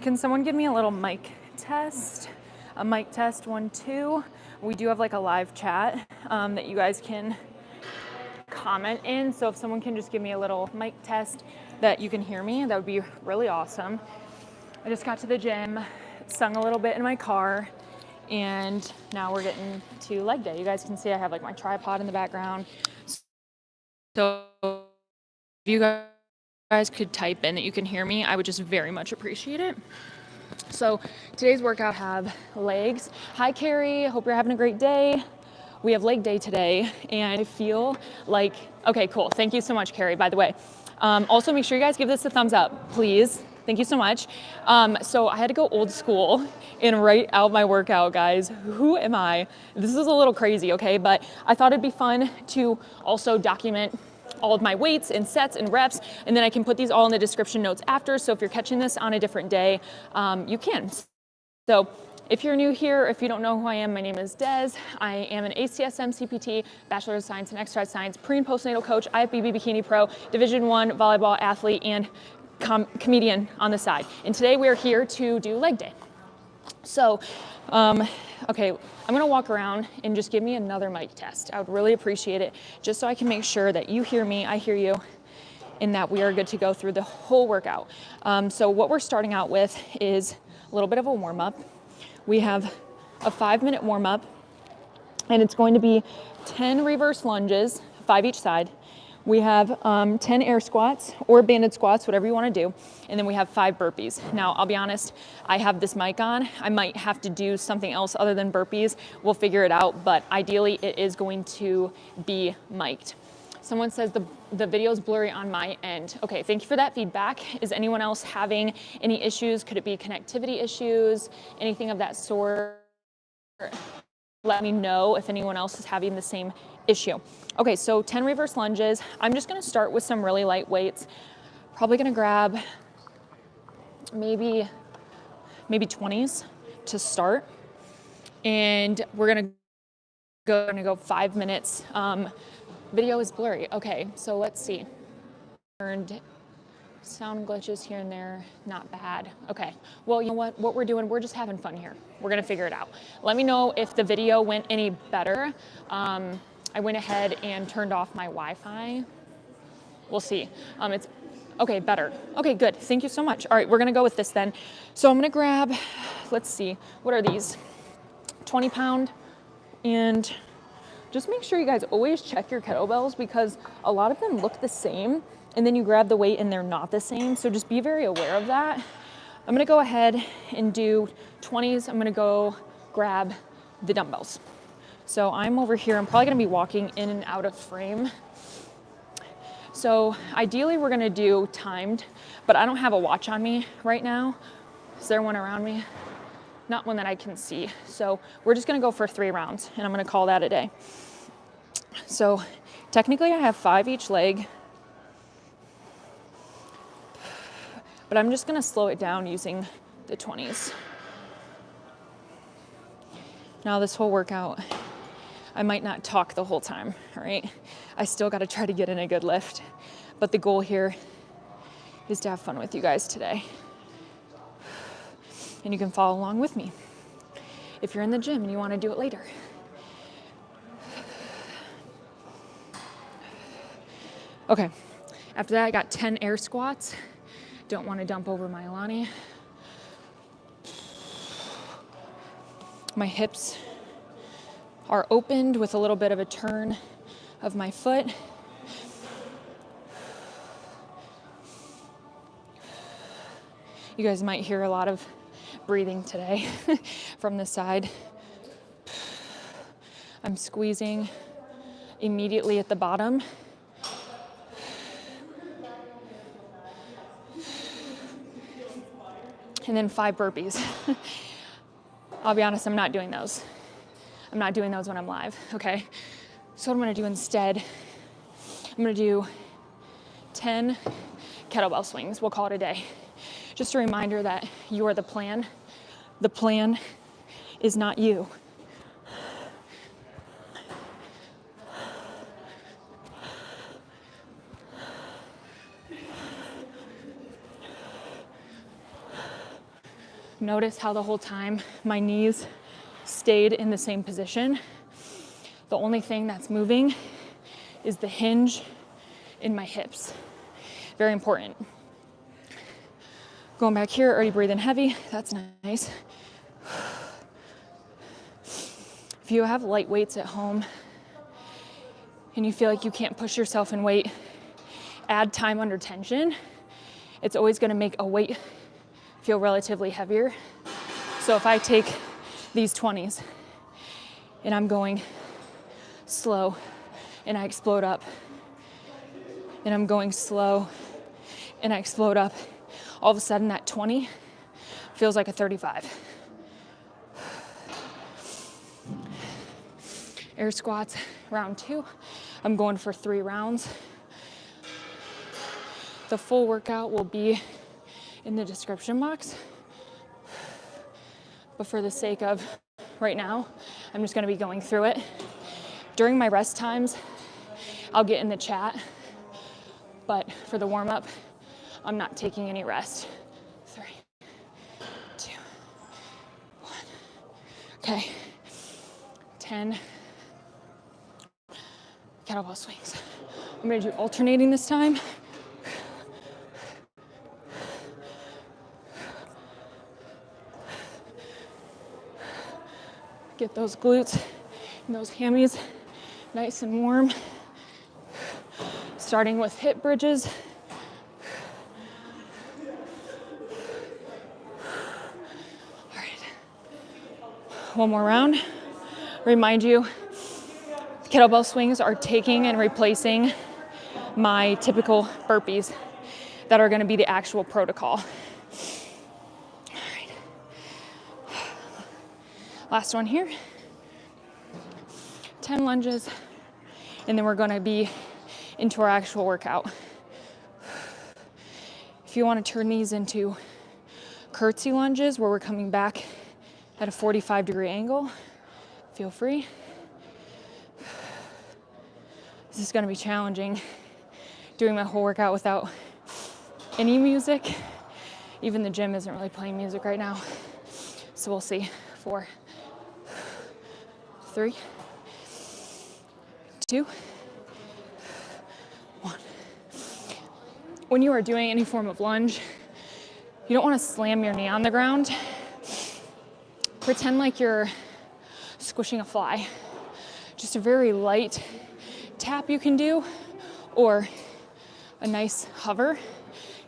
Can someone give me a little mic test? A mic test 1, 2. We do have like a live chat that you guys can comment in. So if someone can just give me a little mic test that you can hear me, that would be really awesome. I just got to the gym, sung a little bit in my car, and now we're getting to leg day. You guys can see I have like my tripod in the background. So if you guys could type in that you can hear me, I would just very much appreciate it. So today's workout have legs. Hi Carrie, hope you're having a great day. We have leg day today and I feel like, okay, cool. Thank you so much, Carrie, by the way. Also make sure you guys give this a thumbs up, please. Thank you so much. So I had to go old school and write out my workout, guys. Who am I? This is a little crazy, okay? But I thought it'd be fun to also document all of my weights and sets and reps, and then I can put these all in the description notes after, so if you're catching this on a different day, you can. So if you're new here, if you don't know who I am, my name is Des. I am an ACSM CPT, Bachelor of Science in Exercise Science, pre and postnatal coach, IFBB Bikini Pro, Division I volleyball athlete, and comedian on the side. And today we are here to do leg day. So, okay, I'm gonna walk around and just give me another mic test. I would really appreciate it, just so I can make sure that you hear me, I hear you, and that we are good to go through the whole workout. So what we're starting out with is a little bit of a warm-up. We have a 5-minute warm-up, and it's going to be 10 reverse lunges, 5 each side. We have 10 air squats or banded squats, whatever you want to do. And then we have 5 burpees. Now, I'll be honest, I have this mic on. I might have to do something else other than burpees. We'll figure it out, but ideally it is going to be mic'd. Someone says the video is blurry on my end. Okay, thank you for that feedback. Is anyone else having any issues? Could it be connectivity issues? Anything of that sort? Let me know if anyone else is having the same issue. Okay, so 10 reverse lunges. I'm just gonna start with some really light weights. Probably gonna grab maybe 20s to start. And we're gonna go 5 minutes. Video is blurry. Okay, so let's see. Turned sound glitches here and there, not bad. Okay, well, you know what we're doing, we're just having fun here. We're gonna figure it out. Let me know if the video went any better. I went ahead and turned off my Wi-Fi. We'll see. It's okay, better. Okay, good, thank you so much. All right, we're gonna go with this then. So I'm gonna grab, let's see, what are these? 20 pound, and just make sure you guys always check your kettlebells because a lot of them look the same and then you grab the weight and they're not the same. So just be very aware of that. I'm gonna go ahead and do 20s. I'm gonna go grab the dumbbells. So I'm over here, I'm probably gonna be walking in and out of frame. So ideally we're gonna do timed, but I don't have a watch on me right now. Is there one around me? Not one that I can see. So we're just gonna go for 3 rounds and I'm gonna call that a day. So technically I have 5 each leg, but I'm just gonna slow it down using the 20s. Now this whole workout, I might not talk the whole time, all right? I still gotta try to get in a good lift, but the goal here is to have fun with you guys today. And you can follow along with me if you're in the gym and you wanna do it later. Okay, after that I got 10 air squats. Don't wanna dump over my Alani. My hips are opened with a little bit of a turn of my foot. You guys might hear a lot of breathing today from the side. I'm squeezing immediately at the bottom. And then 5 burpees. I'll be honest, I'm not doing those. I'm not doing those when I'm live, okay? So what I'm gonna do instead, I'm gonna do 10 kettlebell swings. We'll call it a day. Just a reminder that you are the plan. The plan is not you. Notice how the whole time my knees stayed in the same position. The only thing that's moving is the hinge in my hips. Very important. Going back here, already breathing heavy. That's nice. If you have light weights at home and you feel like you can't push yourself in weight, add time under tension. It's always gonna make a weight feel relatively heavier. So if I take these 20s and I'm going slow and I explode up, and I'm going slow and I explode up, all of a sudden that 20 feels like a 35. Air squats, round 2. I'm going for 3 rounds. The full workout will be in the description box. But for the sake of right now, I'm just gonna be going through it. During my rest times, I'll get in the chat, but for the warm up, I'm not taking any rest. 3, 2, 1. Okay, 10 kettlebell swings. I'm gonna do alternating this time. Get those glutes and those hammies nice and warm. Starting with hip bridges. All right. One more round. Remind you, kettlebell swings are taking and replacing my typical burpees that are going to be the actual protocol. All right. Last one here. 10 lunges, and then we're going to be into our actual workout. If you want to turn these into curtsy lunges where we're coming back at a 45-degree angle, feel free. This is going to be challenging, doing my whole workout without any music. Even the gym isn't really playing music right now. So we'll see. 4, 3, 2, 1. When you are doing any form of lunge, you don't want to slam your knee on the ground. Pretend like you're squishing a fly. Just a very light tap you can do, or a nice hover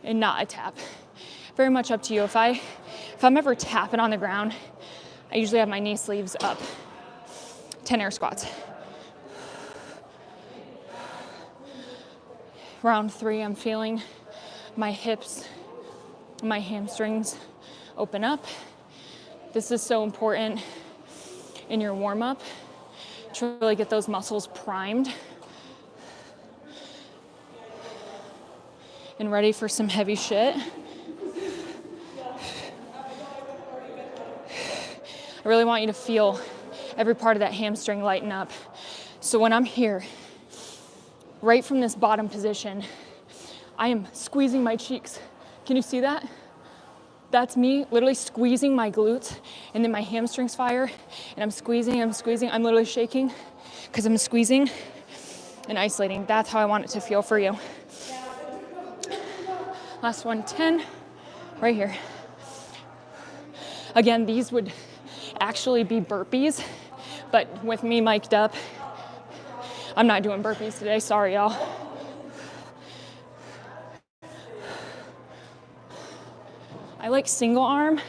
and not a tap. Very much up to you. If I'm ever tapping on the ground, I usually have my knee sleeves up. 10 air squats. Round 3, I'm feeling my hips, my hamstrings open up. This is so important in your warm-up to really get those muscles primed and ready for some heavy shit. I really want you to feel every part of that hamstring lighten up. So when I'm here, right from this bottom position, I am squeezing my cheeks. Can you see that? That's me literally squeezing my glutes, and then my hamstrings fire, and I'm squeezing. I'm literally shaking because I'm squeezing and isolating. That's how I want it to feel for you. Last one, 10, right here. Again, these would actually be burpees, but with me mic'd up, I'm not doing burpees today, sorry y'all. I like single arm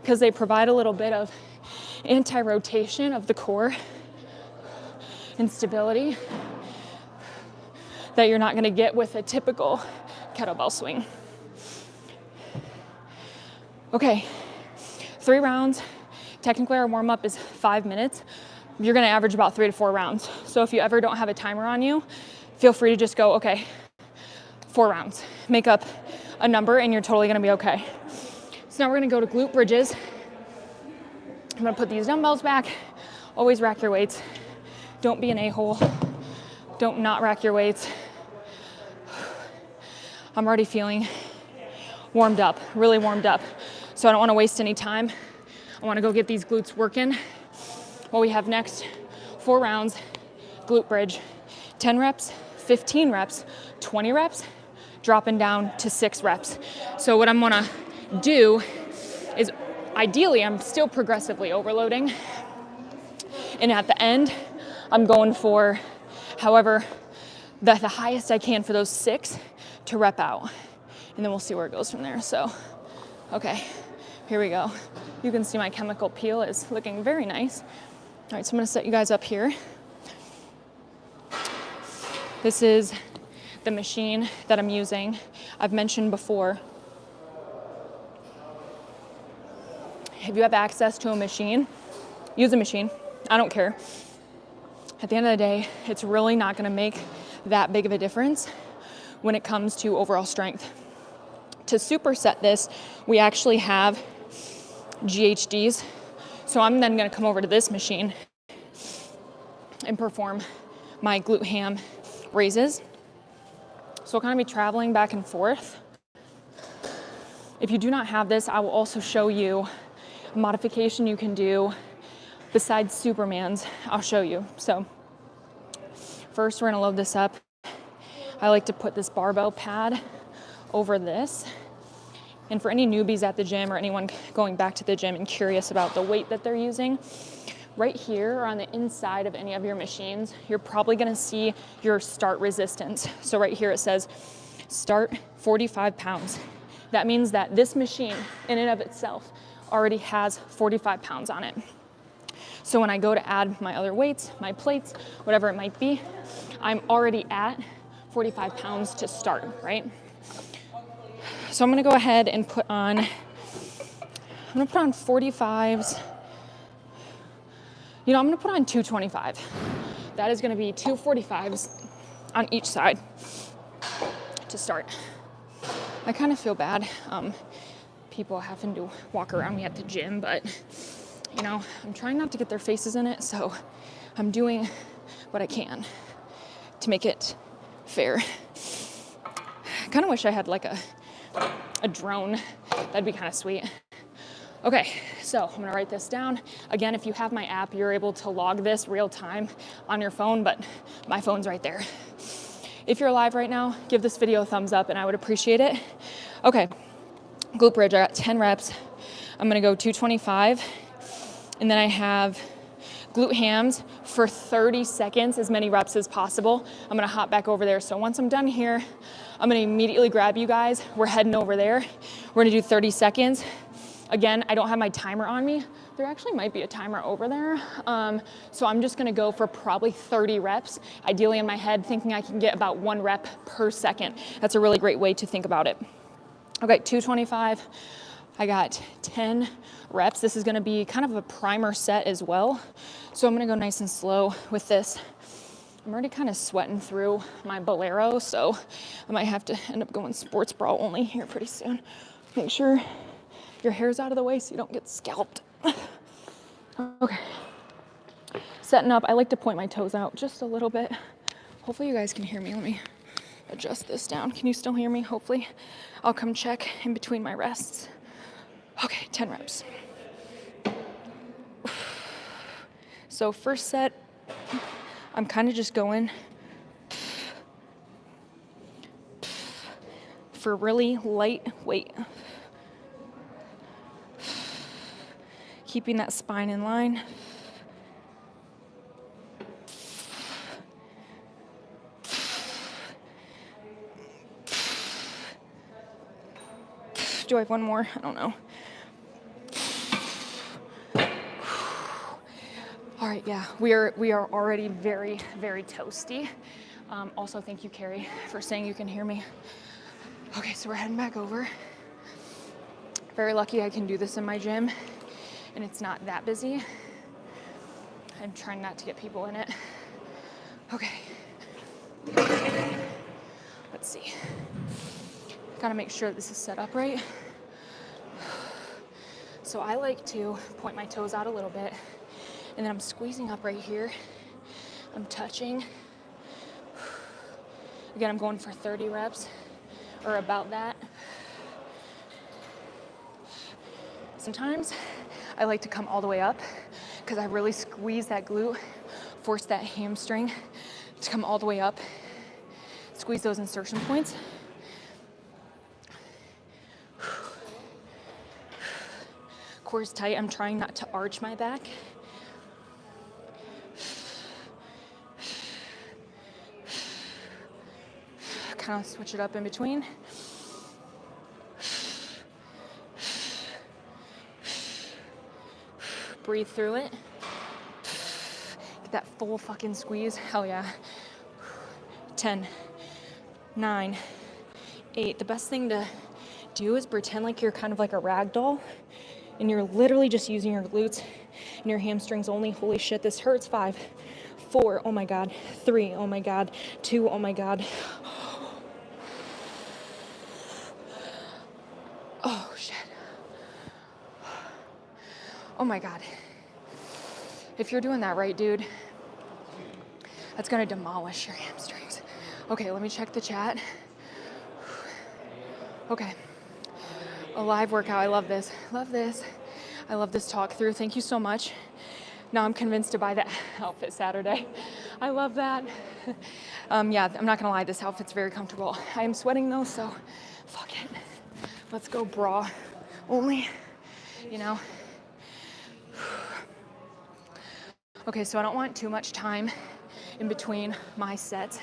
because they provide a little bit of anti-rotation of the core and stability that you're not gonna get with a typical kettlebell swing. Okay, 3 rounds. Technically our warm-up is 5 minutes. You're gonna average about 3 to 4 rounds. So if you ever don't have a timer on you, feel free to just go, okay, 4 rounds. Make up a number and you're totally gonna be okay. So now we're gonna go to glute bridges. I'm gonna put these dumbbells back. Always rack your weights. Don't be an a-hole. Don't not rack your weights. I'm already feeling warmed up, really warmed up. So I don't wanna waste any time. I wanna go get these glutes working. What we have next, 4 rounds, glute bridge, 10 reps, 15 reps, 20 reps, dropping down to 6 reps. So what I'm gonna do is, ideally, I'm still progressively overloading. And at the end, I'm going for however, the highest I can for those 6 to rep out. And then we'll see where it goes from there. So, okay, here we go. You can see my chemical peel is looking very nice. All right, so I'm gonna set you guys up here. This is the machine that I'm using. I've mentioned before, if you have access to a machine, use a machine. I don't care. At the end of the day, it's really not gonna make that big of a difference when it comes to overall strength. To superset this, we actually have GHDs. So I'm then gonna come over to this machine and perform my glute ham raises. So I'll kind of be traveling back and forth. If you do not have this, I will also show you a modification you can do besides Superman's. I'll show you. So first we're gonna load this up. I like to put this barbell pad over this. And for any newbies at the gym or anyone going back to the gym and curious about the weight that they're using, right here or on the inside of any of your machines, you're probably gonna see your start resistance. So right here it says start 45 pounds. That means that this machine in and of itself already has 45 pounds on it. So when I go to add my other weights, my plates, whatever it might be, I'm already at 45 pounds to start, right? So I'm gonna go ahead and put on 45s. You know, I'm gonna put on 225. That is gonna be 2 45s on each side to start. I kind of feel bad, people having to walk around me at the gym, but you know, I'm trying not to get their faces in it, so I'm doing what I can to make it fair. I kind of wish I had like a drone. That'd be kind of sweet. Okay, so I'm gonna write this down. Again, if you have my app, you're able to log this real time on your phone, but my phone's right there. If you're live right now, give this video a thumbs up and I would appreciate it. Okay, glute bridge, I got 10 reps. I'm gonna go 225. And then I have glute hams for 30 seconds, as many reps as possible. I'm gonna hop back over there. So once I'm done here, I'm gonna immediately grab you guys. We're heading over there. We're gonna do 30 seconds. Again, I don't have my timer on me. There actually might be a timer over there. So I'm just gonna go for probably 30 reps. Ideally in my head, thinking I can get about 1 rep per second. That's a really great way to think about it. Okay, 225. I got 10 reps. This is gonna be kind of a primer set as well. So I'm gonna go nice and slow with this. I'm already kind of sweating through my bolero, so I might have to end up going sports bra only here pretty soon. Make sure your hair's out of the way so you don't get scalped. Okay. Setting up, I like to point my toes out just a little bit. Hopefully you guys can hear me. Let me adjust this down. Can you still hear me? Hopefully. I'll come check in between my rests. Okay, 10 reps. So first set, I'm kind of just going for really light weight. Keeping that spine in line. Do I have one more? I don't know. All right, yeah, we are already very, very toasty. Also, thank you, Carrie, for saying you can hear me. Okay, so we're heading back over. Very lucky I can do this in my gym, and it's not that busy. I'm trying not to get people in it. Okay. Let's see. Gotta make sure this is set up right. So I like to point my toes out a little bit, and then I'm squeezing up right here. I'm touching. Again, I'm going for 30 reps, or about that. Sometimes I like to come all the way up because I really squeeze that glute, force that hamstring to come all the way up, squeeze those insertion points. Core is tight. I'm trying not to arch my back. Kind of switch it up in between. Breathe through it. Get that full fucking squeeze. Hell yeah. 10, 9, 8. The best thing to do is pretend like you're kind of like a rag doll and you're literally just using your glutes and your hamstrings only. Holy shit, this hurts. 5, 4, oh my God. 3, oh my God. 2, oh my God. Oh shit. Oh my God. If you're doing that right, dude, that's gonna demolish your hamstrings. Okay, let me check the chat. Okay. A live workout. I love this. Love this. I love this talk through. Thank you so much. Now I'm convinced to buy that outfit Saturday. I love that. Yeah, I'm not gonna lie, this outfit's very comfortable. I am sweating though, so fuck it. Let's go bra only, you know? Okay, so I don't want too much time in between my sets.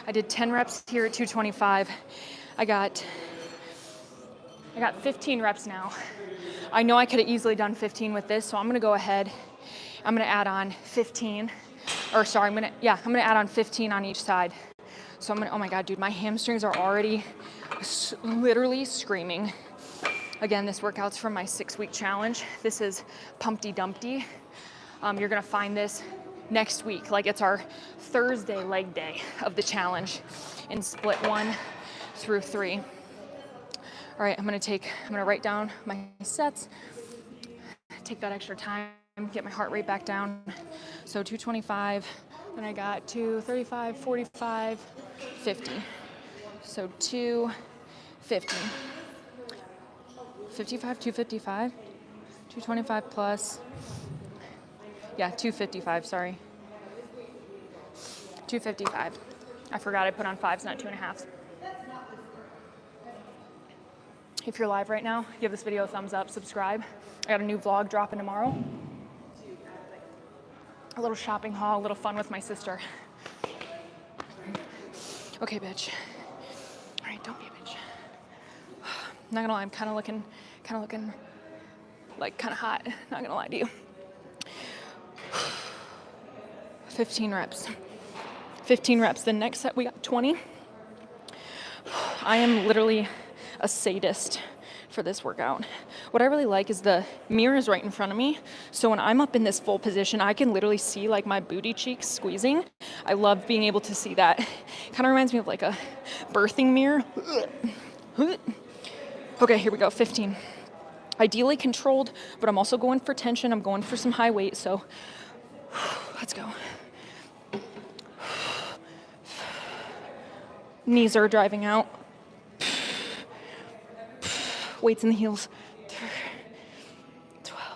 I did 10 reps here at 225. I got 15 reps now. I know I could have easily done 15 with this, so I'm gonna go ahead. I'm gonna add on 15, or sorry, I'm gonna add on 15 on each side. So I'm gonna, oh my God, dude, my hamstrings are already literally screaming. Again, this workout's from my 6-week challenge. This is Pumpty Dumpty. You're gonna find this next week. Like, it's our Thursday leg day of the challenge in split 1 through 3. All right, I'm gonna write down my sets, take that extra time, get my heart rate back down. So 225, then I got 235, 45, 50. So 250. 55, 255, 225 plus, yeah, 255, sorry. 255. I forgot I put on 5s, not 2.5s. If you're live right now, give this video a thumbs up, subscribe. I got a new vlog dropping tomorrow. A little shopping haul, a little fun with my sister. Okay, bitch. All right, don't be a bitch. I'm not gonna lie, I'm kind of looking like kind of hot. Not gonna lie to you. 15 reps. 15 reps. The next set, we got 20. I am literally a sadist for this workout. What I really like is the mirror is right in front of me. So when I'm up in this full position, I can literally see like my booty cheeks squeezing. I love being able to see that. Kind of reminds me of like a birthing mirror. Okay, here we go, 15. Ideally controlled, but I'm also going for tension. I'm going for some high weight, so let's go. Knees are driving out. Weights in the heels. 12.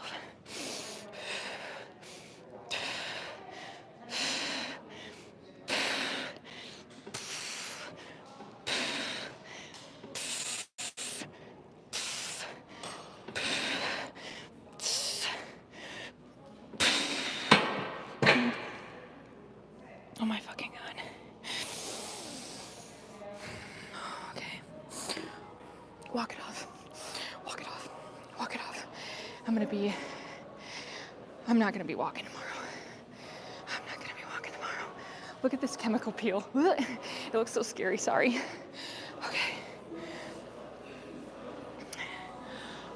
I'm not gonna be walking tomorrow. I'm not gonna be walking tomorrow. Look at this chemical peel. It looks so scary, sorry. Okay.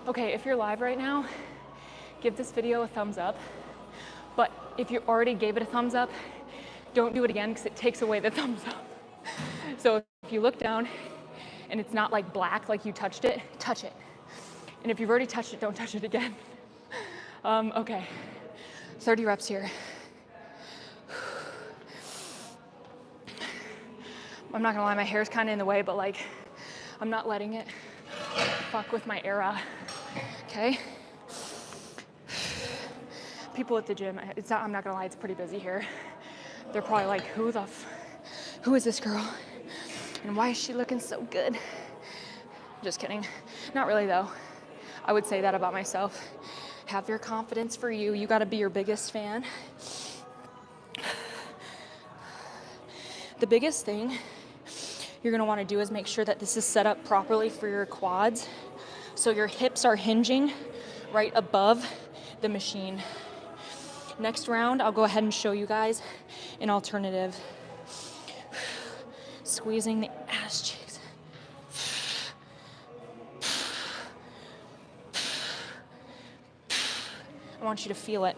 Okay, if you're live right now, give this video a thumbs up. But if you already gave it a thumbs up, don't do it again because it takes away the thumbs up. So if you look down and it's not like black, like you touched it, touch it. And if you've already touched it, don't touch it again. Okay, 30 reps here. I'm not gonna lie, my hair's kind of in the way, but like, I'm not letting it fuck with my era. Okay. People at the gym, I'm not gonna lie, it's pretty busy here. They're probably like, who is this girl? And why is she looking so good? Just kidding. Not really though. I would say that about myself. Have your confidence for you. You gotta be your biggest fan. The biggest thing you're gonna wanna do is make sure that this is set up properly for your quads. So your hips are hinging right above the machine. Next round, I'll go ahead and show you guys an alternative. Squeezing the ass cheeks. I want you to feel it.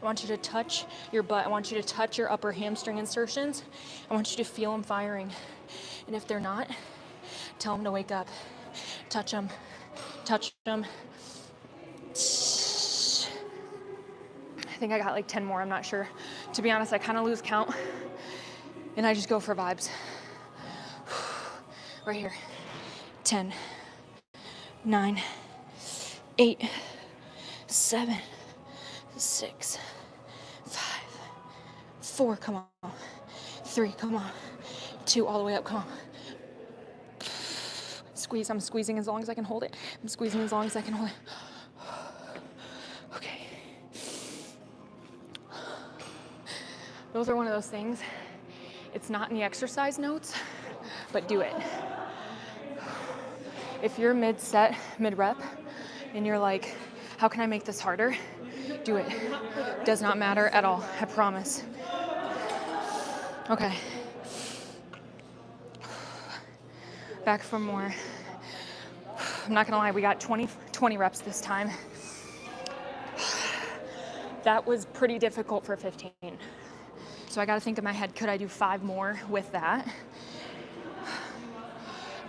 I want you to touch your butt. I want you to touch your upper hamstring insertions. I want you to feel them firing. And if they're not, tell them to wake up. Touch them. Touch them. I think I got like 10 more, I'm not sure. To be honest, I kind of lose count and I just go for vibes. Right here. 10, 9, 8, 7, 6, 5, 4, come on. 3, come on. 2, all the way up, come on. Squeeze, I'm squeezing as long as I can hold it. I'm squeezing as long as I can hold it. Okay. Those are one of those things, it's not in the exercise notes, but do it. If you're mid-set, mid-rep, and you're like, how can I make this harder? Do it. Does not matter at all, I promise. Okay. Back for more. I'm not gonna lie, we got 20 reps this time. That was pretty difficult for 15. So I gotta think in my head, could I do 5 more with that?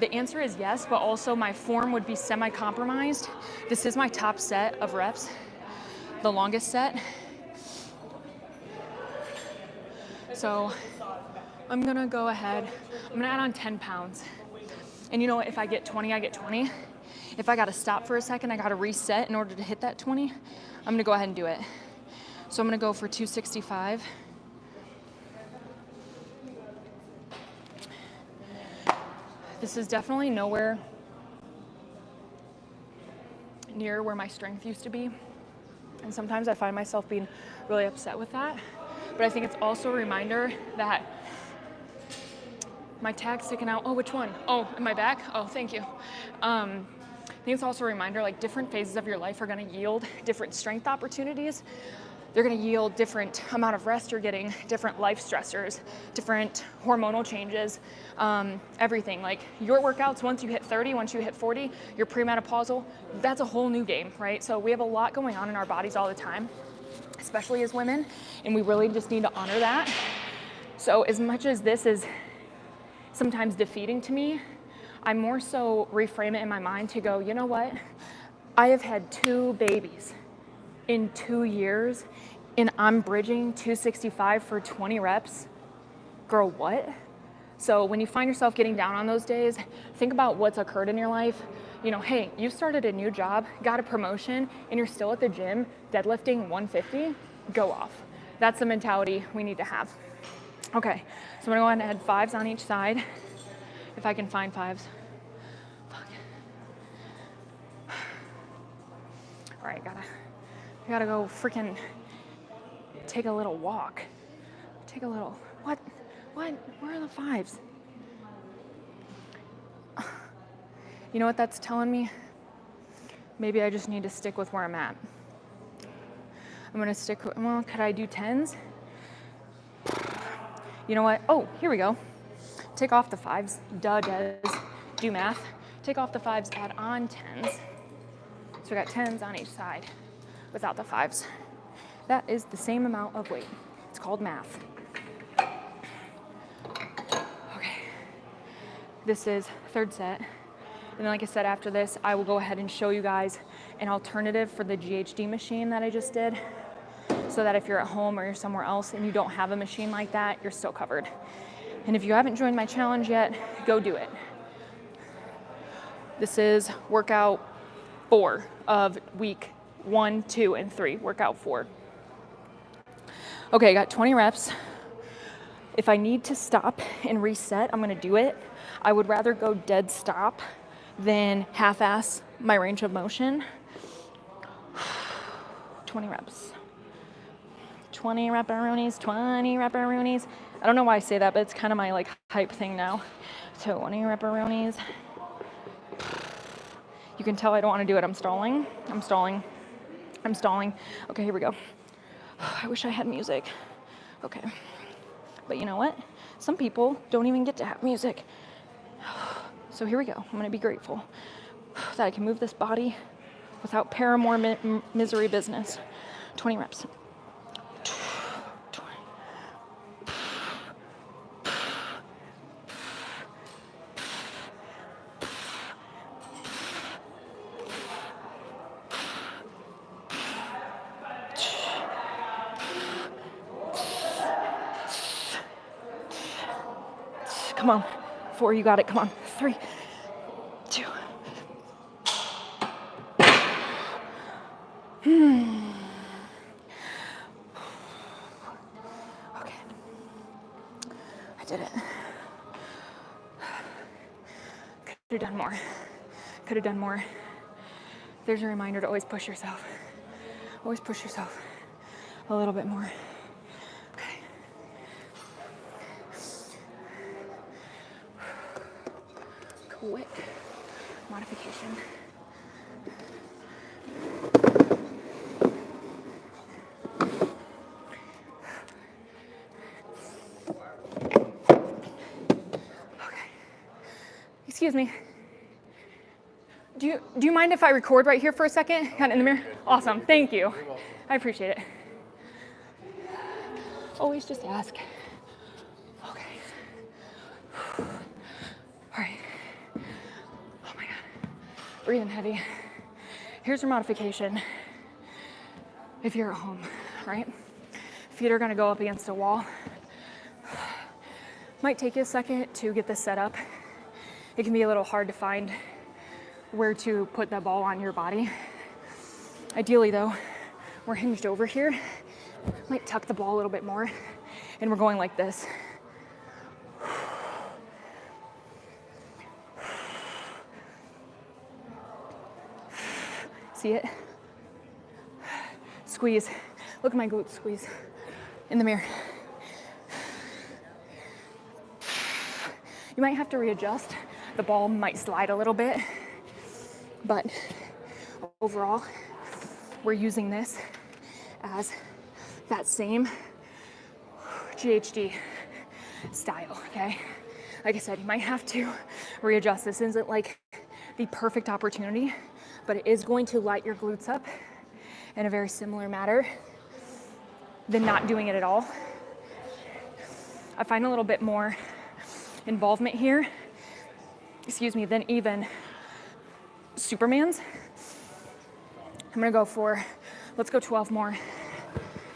The answer is yes, but also my form would be semi-compromised. This is my top set of reps, the longest set. So I'm gonna go ahead, I'm gonna add on 10 pounds. And you know what, if I get 20, I get 20. If I gotta stop for a second, I gotta reset in order to hit that 20, I'm gonna go ahead and do it. So I'm gonna go for 265. This is definitely nowhere near where my strength used to be. And sometimes I find myself being really upset with that. But I think it's also a reminder that my tag's sticking out. Oh, which one? Oh, in my back? Oh, thank you. I think it's also a reminder, like different phases of your life are gonna yield different strength opportunities. They're gonna yield different amount of rest you're getting, different life stressors, different hormonal changes, everything. Like your workouts, once you hit 30, once you hit 40, you're premenopausal, that's a whole new game, right? So we have a lot going on in our bodies all the time, especially as women, and we really just need to honor that. So as much as this is sometimes defeating to me, I more so reframe it in my mind to go, you know what? I have had 2 babies in 2 years, and I'm bridging 265 for 20 reps. Girl, what? So when you find yourself getting down on those days, think about what's occurred in your life. You know, hey, you started a new job, got a promotion, and you're still at the gym deadlifting 150, go off. That's the mentality we need to have. Okay, so I'm gonna go ahead and add 5s on each side, if I can find 5s. Fuck. All right, I gotta go freaking take a little walk. Take a little, what, where are the 5s? You know what that's telling me? Maybe I just need to stick with where I'm at. I'm gonna stick with, well, could I do 10s? You know what? Oh, here we go. Take off the 5s. Duh, Des. Do math. Take off the 5s, add on 10s. So we got 10s on each side without the 5s. That is the same amount of weight. It's called math. Okay. This is 3rd set. And then like I said, after this, I will go ahead and show you guys an alternative for the GHD machine that I just did, so that if you're at home or you're somewhere else and you don't have a machine like that, you're still covered. And if you haven't joined my challenge yet, go do it. This is workout 4 of week 1, 2, and 3, workout 4. Okay, I got 20 reps. If I need to stop and reset, I'm gonna do it. I would rather go dead stop than half-ass my range of motion. 20 reps. 20 rep-a-roonies, 20 rep-a-roonies. I don't know why I say that, but it's kind of my like hype thing now. 20 rep-a-roonies. You can tell I don't want to do it. I'm stalling. Okay, here we go. I wish I had music. Okay. But you know what? Some people don't even get to have music. So here we go. I'm going to be grateful that I can move this body without paramour misery business. 20 reps. 20. Come on. 4, you got it. Come on. 3, 2. Okay. I did it. Could have done more. Could have done more. There's a reminder to always push yourself. Always push yourself a little bit more. Okay. Quick modification. Okay. Excuse me. Do you mind if I record right here for a second? Kind of in the mirror? Awesome. Thank you. I appreciate it. Always just ask. Okay. All right. Oh my God. Breathing heavy. Here's your modification. If you're at home, right? Feet are gonna go up against a wall. Might take you a second to get this set up. It can be a little hard to find where to put the ball on your body. Ideally though, we're hinged over here. Might tuck the ball a little bit more, and we're going like this. See it? Squeeze. Look at my glutes squeeze in the mirror. You might have to readjust. The ball might slide a little bit, but overall, we're using this as that same GHD style, okay? Like I said, you might have to readjust. This isn't like the perfect opportunity, but it is going to light your glutes up in a very similar manner than not doing it at all. I find a little bit more involvement here, than even Superman's. I'm gonna go for, let's go 12 more.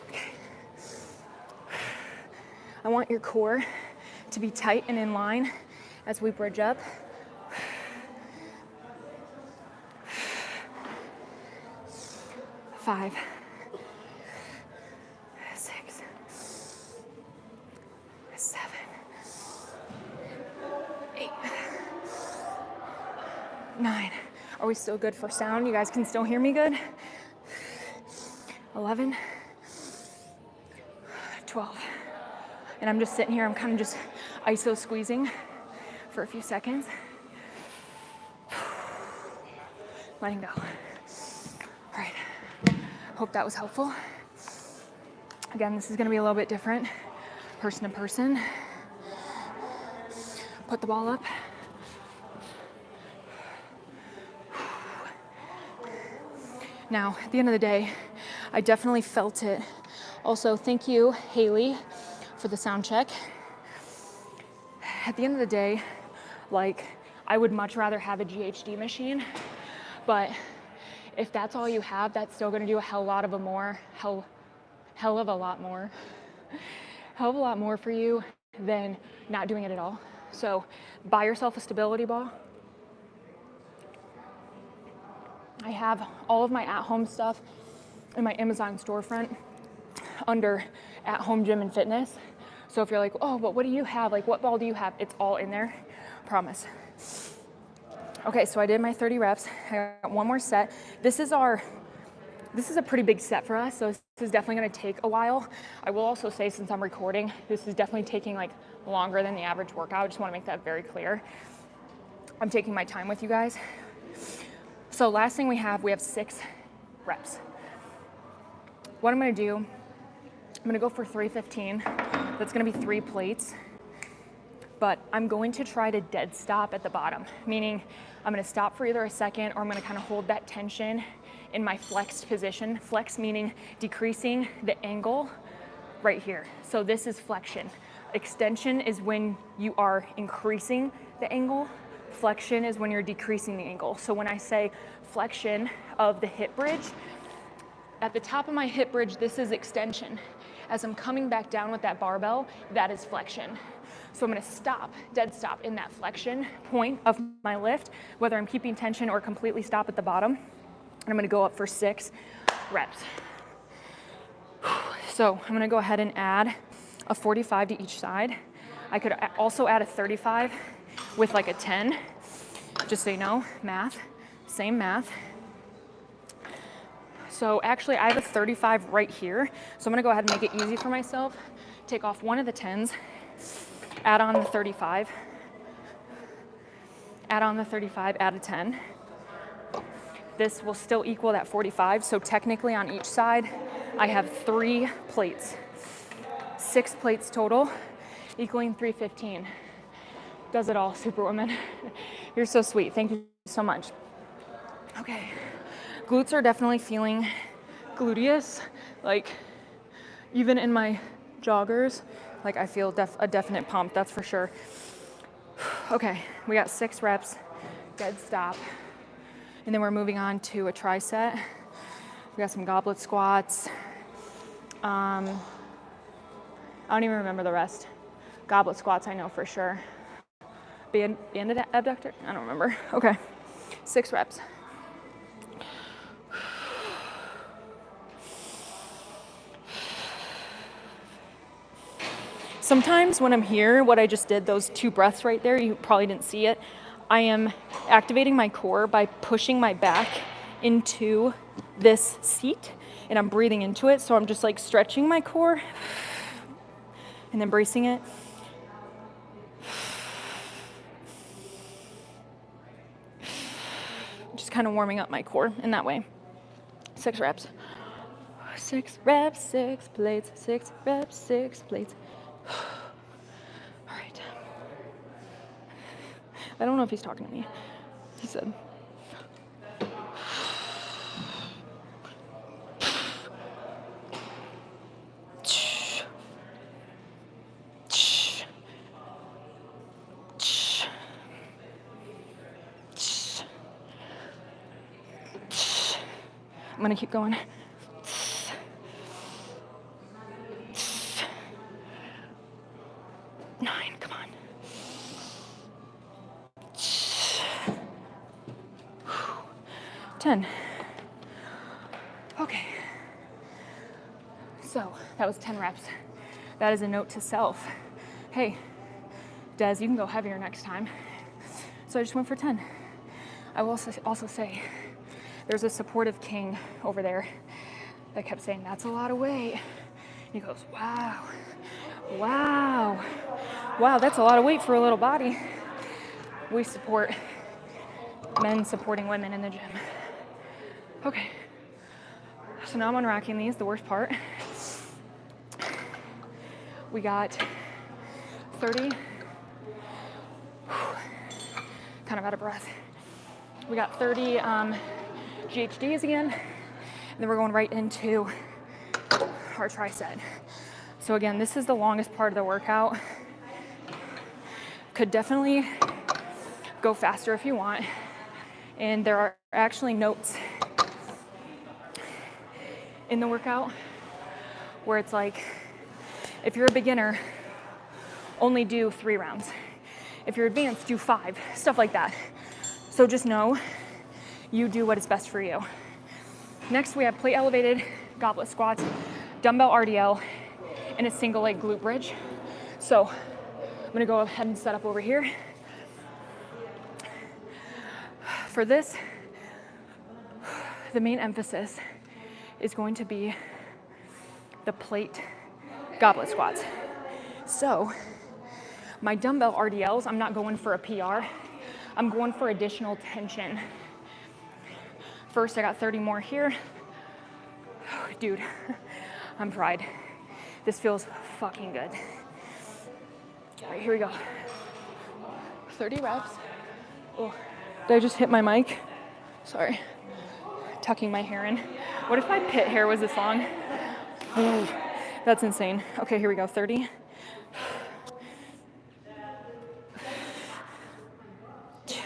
Okay. I want your core to be tight and in line as we bridge up. 5, 6, 7, 8, 9. Are we still good for sound? You guys can still hear me good? 11, 12. And I'm just sitting here, I'm kind of just iso squeezing for a few seconds. Letting go. All right. Hope that was helpful. Again, this is gonna be a little bit different, person to person. Put the ball up. Now, at the end of the day, I definitely felt it. Also, thank you, Haley, for the sound check. At the end of the day, like, I would much rather have a GHD machine, but if that's all you have, that's still gonna do a hell of a lot more for you than not doing it at all. So buy yourself a stability ball. I have all of my at-home stuff in my Amazon storefront under at-home gym and fitness. So if you're like, oh, but what do you have? Like, what ball do you have? It's all in there, promise. Okay, so I did my 30 reps. I got one more set. This is a pretty big set for us, so this is definitely gonna take a while. I will also say, since I'm recording, this is definitely taking like longer than the average workout. I just wanna make that very clear. I'm taking my time with you guys. So last thing we have 6 reps. What I'm gonna do, I'm gonna go for 315. That's gonna be 3 plates, but I'm going to try to dead stop at the bottom, meaning I'm gonna stop for either a second or I'm gonna kind of hold that tension in my flexed position. Flex meaning decreasing the angle right here. So this is flexion. Extension is when you are increasing the angle. Flexion is when you're decreasing the angle. So when I say flexion of the hip bridge, at the top of my hip bridge, this is extension. As I'm coming back down with that barbell, that is flexion. So I'm gonna stop, dead stop in that flexion point of my lift, whether I'm keeping tension or completely stop at the bottom. And I'm gonna go up for 6 reps. So I'm gonna go ahead and add a 45 to each side. I could also add a 35 with like a 10, just so you know, math, same math. So actually I have a 35 right here. So I'm gonna go ahead and make it easy for myself. Take off one of the 10s, add on the 35, add on the 35, add a 10. This will still equal that 45. So technically on each side, I have 3 plates, 6 plates total, equaling 315. Does it all, Superwoman. You're so sweet. Thank you so much. Okay. Glutes are definitely feeling gluteus. Like, even in my joggers, like I feel a definite pump, that's for sure. Okay, we got 6 reps, dead stop. And then we're moving on to a triset. We got some goblet squats. I don't even remember the rest. Goblet squats, I know for sure. Banded abductor? I don't remember. Okay, 6 reps. Sometimes when I'm here, what I just did, those 2 breaths right there, you probably didn't see it. I am activating my core by pushing my back into this seat and I'm breathing into it. So I'm just like stretching my core and then bracing it. Just kind of warming up my core in that way. 6 reps. 6 reps, 6 plates, 6 reps, 6 plates. All right. I don't know if he's talking to me. He said. I'm gonna keep going. 9, come on. 10. Okay. So that was 10 reps. That is a note to self. Hey, Des, you can go heavier next time. So I just went for 10. I will also say, there's a supportive king over there that kept saying, that's a lot of weight. He goes, wow, wow, wow, that's a lot of weight for a little body. We support men supporting women in the gym. Okay, so now I'm unracking these, the worst part. We got 30, kind of out of breath. We got 30 GHDs again, and then we're going right into our triset. So again, this is the longest part of the workout. Could definitely go faster if you want. And there are actually notes in the workout where it's like, if you're a beginner, only do 3 rounds. If you're advanced, do 5, stuff like that. So just know, You do what is best for you. Next, we have plate elevated goblet squats, dumbbell RDL, and a single leg glute bridge. So I'm gonna go ahead and set up over here. For this, the main emphasis is going to be the plate goblet squats. So my dumbbell RDLs, I'm not going for a PR. I'm going for additional tension. First, I got 30 more here. Dude, I'm fried. This feels fucking good. All right, here we go. 30 reps. Oh, did I just hit my mic? Sorry. Tucking my hair in. What if my pit hair was this long? That's insane. Okay, here we go. 30. 2,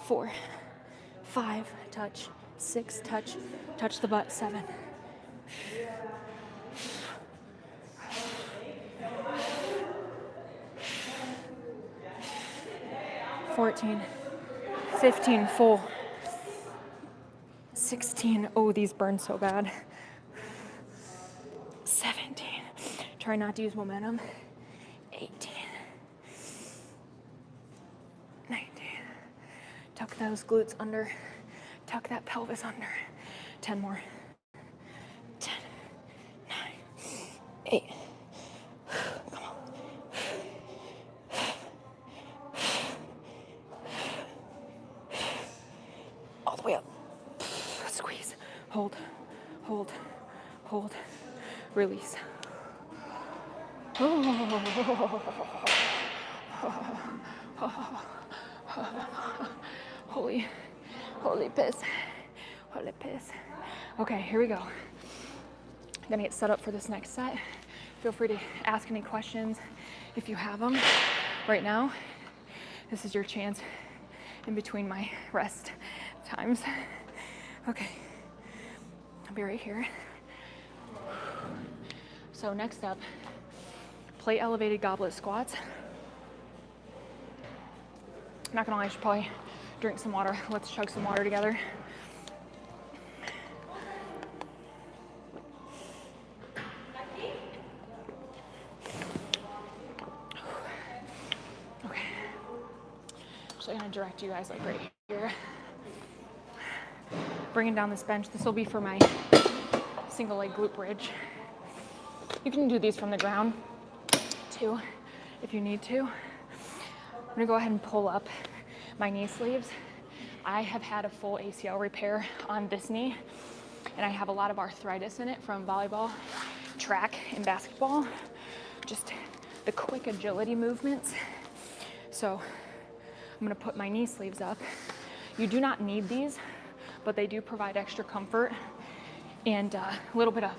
4, 5, touch, 6, touch the butt, 7. 14, 15, full. 16, oh, these burn so bad. 17, try not to use momentum. 18, 19, tuck those glutes under, tuck that pelvis under. 10 more. 10, 9, 8. Come on. All the way up. Squeeze. Hold, hold, hold. Release. Holy piss. Holy piss. Okay, here we go. I'm gonna get set up for this next set. Feel free to ask any questions if you have them. Right now, this is your chance in between my rest times. Okay, I'll be right here. So next up, plate elevated goblet squats. Not gonna lie, I should probably drink some water. Let's chug some water together. Okay, so I'm gonna direct you guys like right here. Bringing down this bench. This will be for my single leg glute bridge. You can do these from the ground too, if you need to. I'm gonna go ahead and pull up my knee sleeves. I have had a full ACL repair on this knee, and I have a lot of arthritis in it from volleyball, track, and basketball. Just the quick agility movements. So I'm gonna put my knee sleeves up. You do not need these, but they do provide extra comfort and a little bit of,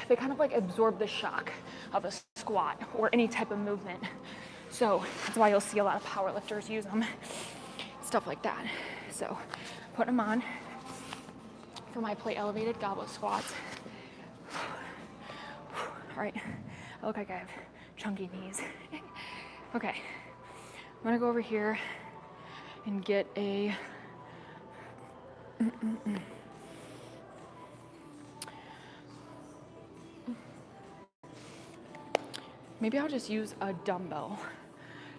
they kind of like absorb the shock of a squat or any type of movement. So that's why you'll see a lot of power lifters use them, stuff like that. So putting them on for my plate elevated goblet squats. All right, I look like I have chunky knees. Okay, I'm gonna go over here and get a, maybe I'll just use a dumbbell.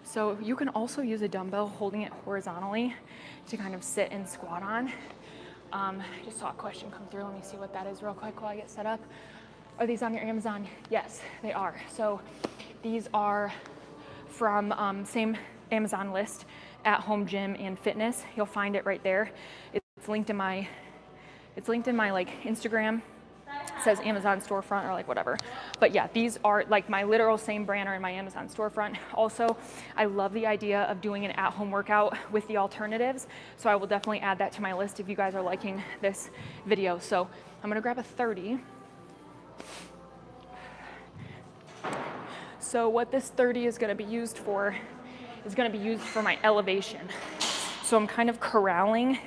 So you can also use a dumbbell holding it horizontally to kind of sit and squat on. I just saw a question come through. Let me see what that is real quick while I get set up. Are these on your Amazon? Yes, they are. So these are from same Amazon list, At Home Gym and Fitness. You'll find it right there. It's linked in my like Instagram. It says Amazon storefront or like whatever. But yeah, these are like my literal same brand are in my Amazon storefront. Also, I love the idea of doing an at-home workout with the alternatives. So I will definitely add that to my list if you guys are liking this video. So I'm gonna grab a 30. So what this 30 is gonna be used for is gonna be used for my elevation. So I'm kind of corralling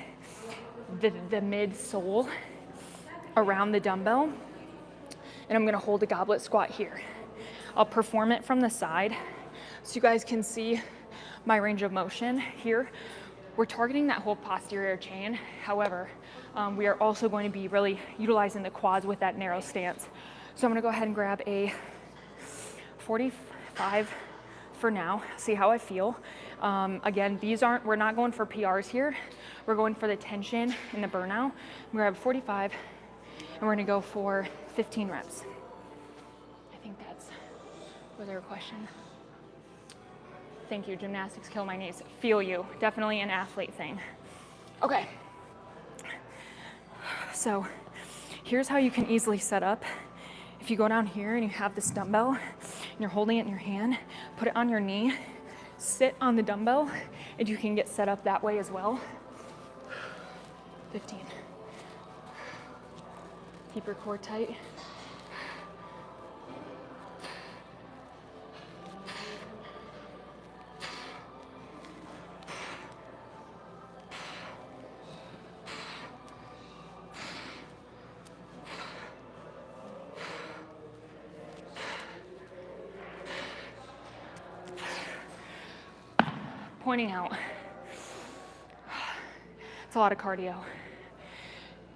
the mid-sole around the dumbbell, and I'm gonna hold a goblet squat here. I'll perform it from the side so you guys can see my range of motion here. We're targeting that whole posterior chain. However, we are also going to be really utilizing the quads with that narrow stance. So I'm gonna go ahead and grab a 45 for now, see how I feel. Again, we're not going for PRs here. We're going for the tension and the burnout. We're gonna grab 45 and we're gonna go for 15 reps. I think was there a question? Thank you, gymnastics kill my knees. Feel you, definitely an athlete thing. Okay, so here's how you can easily set up. If you go down here and you have this dumbbell and you're holding it in your hand, put it on your knee, sit on the dumbbell, and you can get set up that way as well. 15. Keep your core tight. Pointing out, it's a lot of cardio.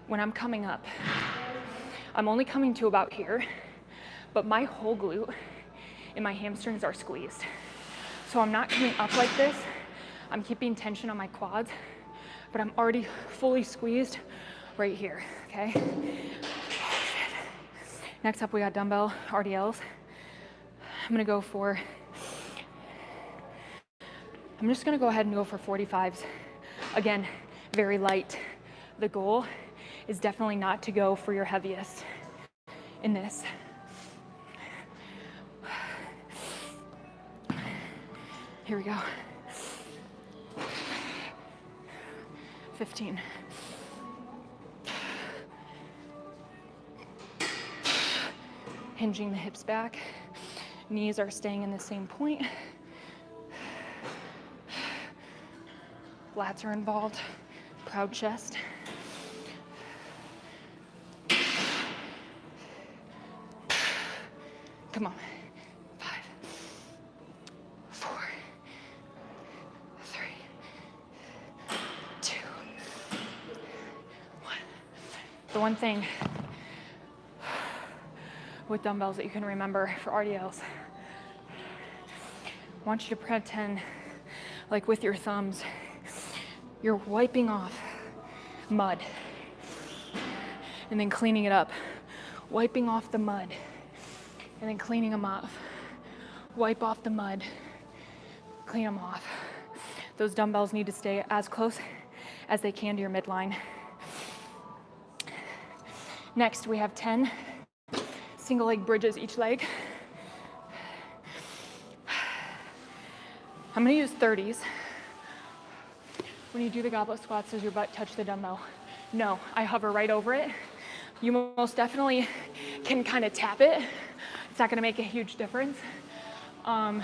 When I'm coming up, I'm only coming to about here, but my whole glute and my hamstrings are squeezed. So I'm not coming up like this. I'm keeping tension on my quads, but I'm already fully squeezed right here, okay? Oh, shit. Next up, we got dumbbell RDLs. I'm just gonna go ahead and go for 45s. Again, very light. The goal is definitely not to go for your heaviest in this. Here we go. 15. Hinging the hips back. Knees are staying in the same point. Lats are involved. Proud chest. Come on. 5, 4, 3, 2, 1. The one thing with dumbbells that you can remember for RDLs, I want you to pretend like with your thumbs, you're wiping off mud and then cleaning it up. Wiping off the mud and then cleaning them off. Wipe off the mud, clean them off. Those dumbbells need to stay as close as they can to your midline. Next, we have 10 single leg bridges each leg. I'm gonna use 30s. When you do the goblet squats, does your butt touch the dumbbell? No, I hover right over it. You most definitely can kind of tap it. It's not gonna make a huge difference. Why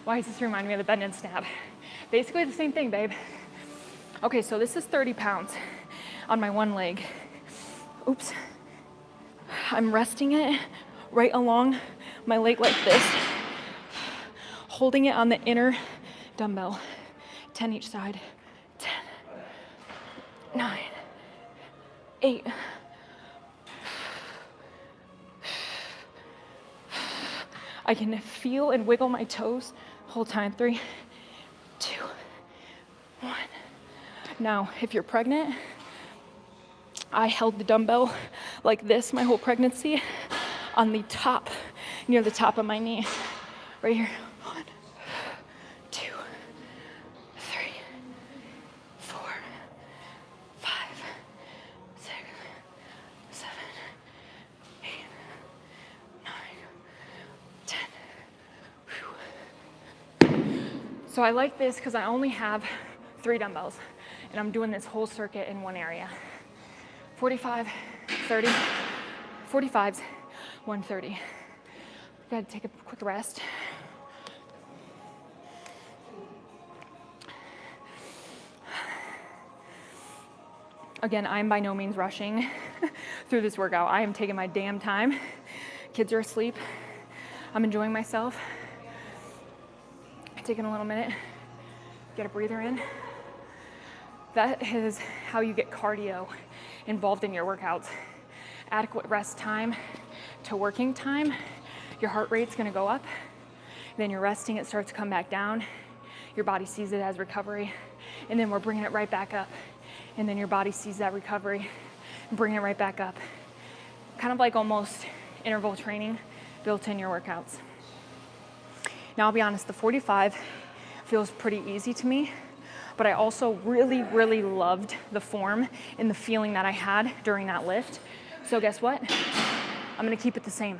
does this remind me of the bend and snap? Basically the same thing, babe. Okay, so this is 30 pounds on my one leg. Oops. I'm resting it right along my leg like this, holding it on the inner dumbbell. 10 each side. 10, 9, 8, I can feel and wiggle my toes the whole time. 3, 2, 1. Now, if you're pregnant, I held the dumbbell like this my whole pregnancy on the top, near the top of my knee, right here. 1, 2, 3, 4, 5, 6, 7, 8, 9, 10. Whew. So I like this because I only have 3 dumbbells and I'm doing this whole circuit in one area. 45, 30, 45s, 130. Gotta take a quick rest. Again, I'm by no means rushing through this workout. I am taking my damn time. Kids are asleep. I'm enjoying myself. Taking a little minute Get a breather in. That is how you get cardio involved in your workouts. Adequate rest time to working time. Your heart rate's gonna go up. Then you're resting, it starts to come back down. Your body sees it as recovery. And then we're bringing it right back up. And then your body sees that recovery and bringing it right back up. Kind of like almost interval training built in your workouts. Now I'll be honest, the 45 feels pretty easy to me, but I also really, really loved the form and the feeling that I had during that lift. So guess what? I'm gonna keep it the same.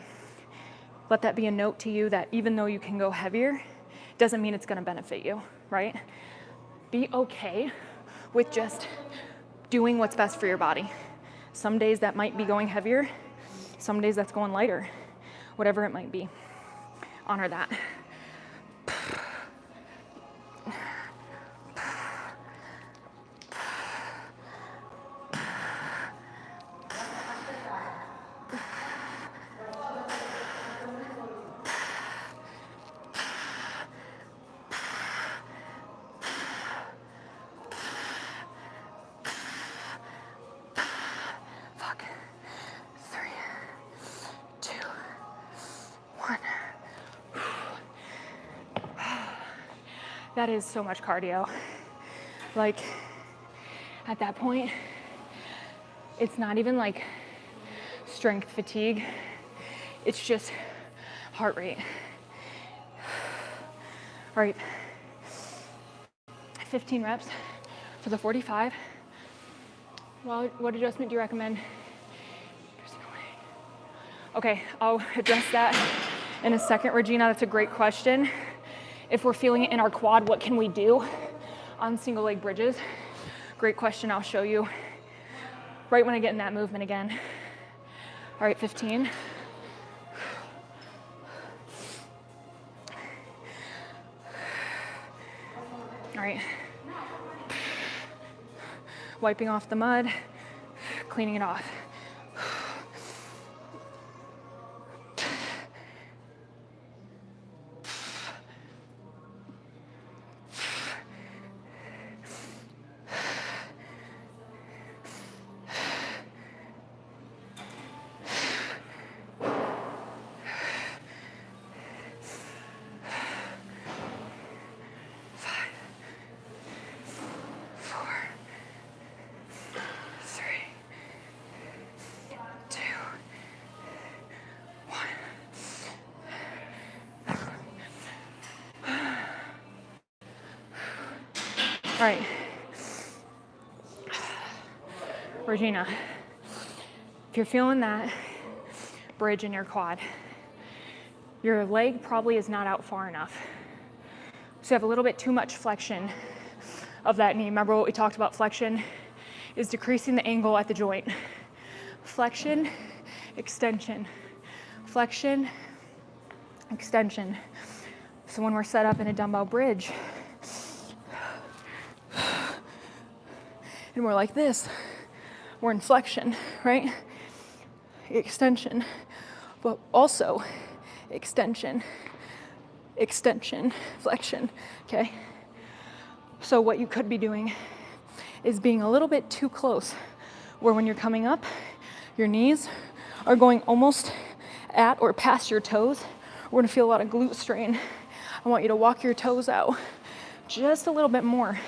Let that be a note to you that even though you can go heavier, doesn't mean it's gonna benefit you, right? Be okay with just doing what's best for your body. Some days that might be going heavier, some days that's going lighter, whatever it might be. Honor that. That is so much cardio. Like at that point, it's not even like strength fatigue. It's just heart rate. All right, 15 reps for the 45. Well, what adjustment do you recommend? Okay, I'll address that in a second, Regina. That's a great question. If we're feeling it in our quad, what can we do on single leg bridges? Great question, I'll show you right when I get in that movement again. All right, 15. All right. Wiping off the mud, cleaning it off. All right, Regina, if you're feeling that bridge in your quad, your leg probably is not out far enough. So you have a little bit too much flexion of that knee. Remember what we talked about? Flexion is decreasing the angle at the joint. Flexion, extension, flexion, extension. So when we're set up in a dumbbell bridge, and we're like this, we're in flexion, right? Extension, but also extension, extension, flexion, okay? So what you could be doing is being a little bit too close, where when you're coming up, your knees are going almost at or past your toes. We're gonna feel a lot of glute strain. I want you to walk your toes out just a little bit more.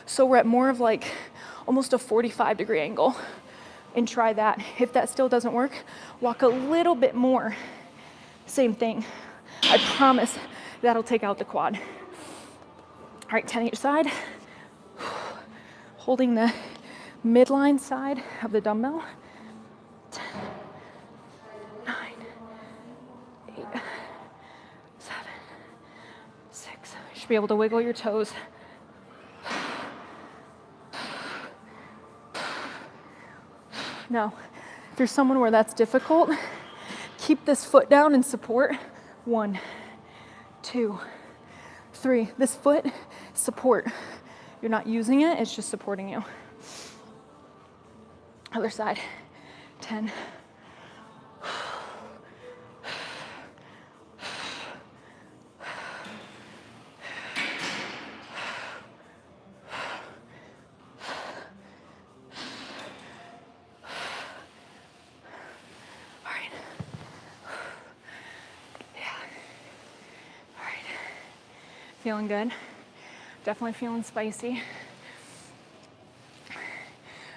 So we're at more of like almost a 45-degree angle, and try that. If that still doesn't work, walk a little bit more. Same thing. I promise that'll take out the quad. All right, 10 each side. Holding the midline side of the dumbbell. 10, 9, 8, 7, 6. You should be able to wiggle your toes. Now, if you're someone where that's difficult, keep this foot down and support. 1, 2, 3. This foot, support. You're not using it, it's just supporting you. Other side. 10. Feeling good? Definitely feeling spicy.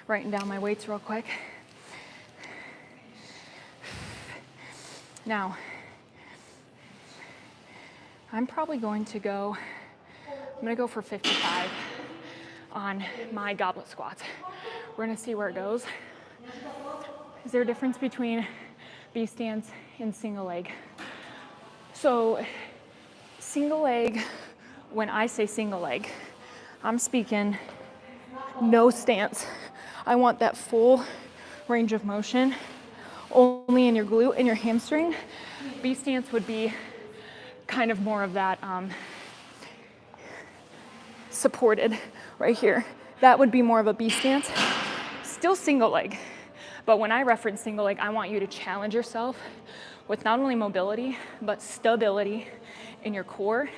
Writing down my weights real quick. Now, I'm probably going to go, I'm gonna go for 55 on my goblet squats. We're gonna see where it goes. Is there a difference between B stance and single leg? So single leg, when I say single leg, I'm speaking no stance. I want that full range of motion only in your glute and your hamstring. B stance would be kind of more of that supported right here. That would be more of a B stance. Still single leg, but when I reference single leg, I want you to challenge yourself with not only mobility, but stability in your core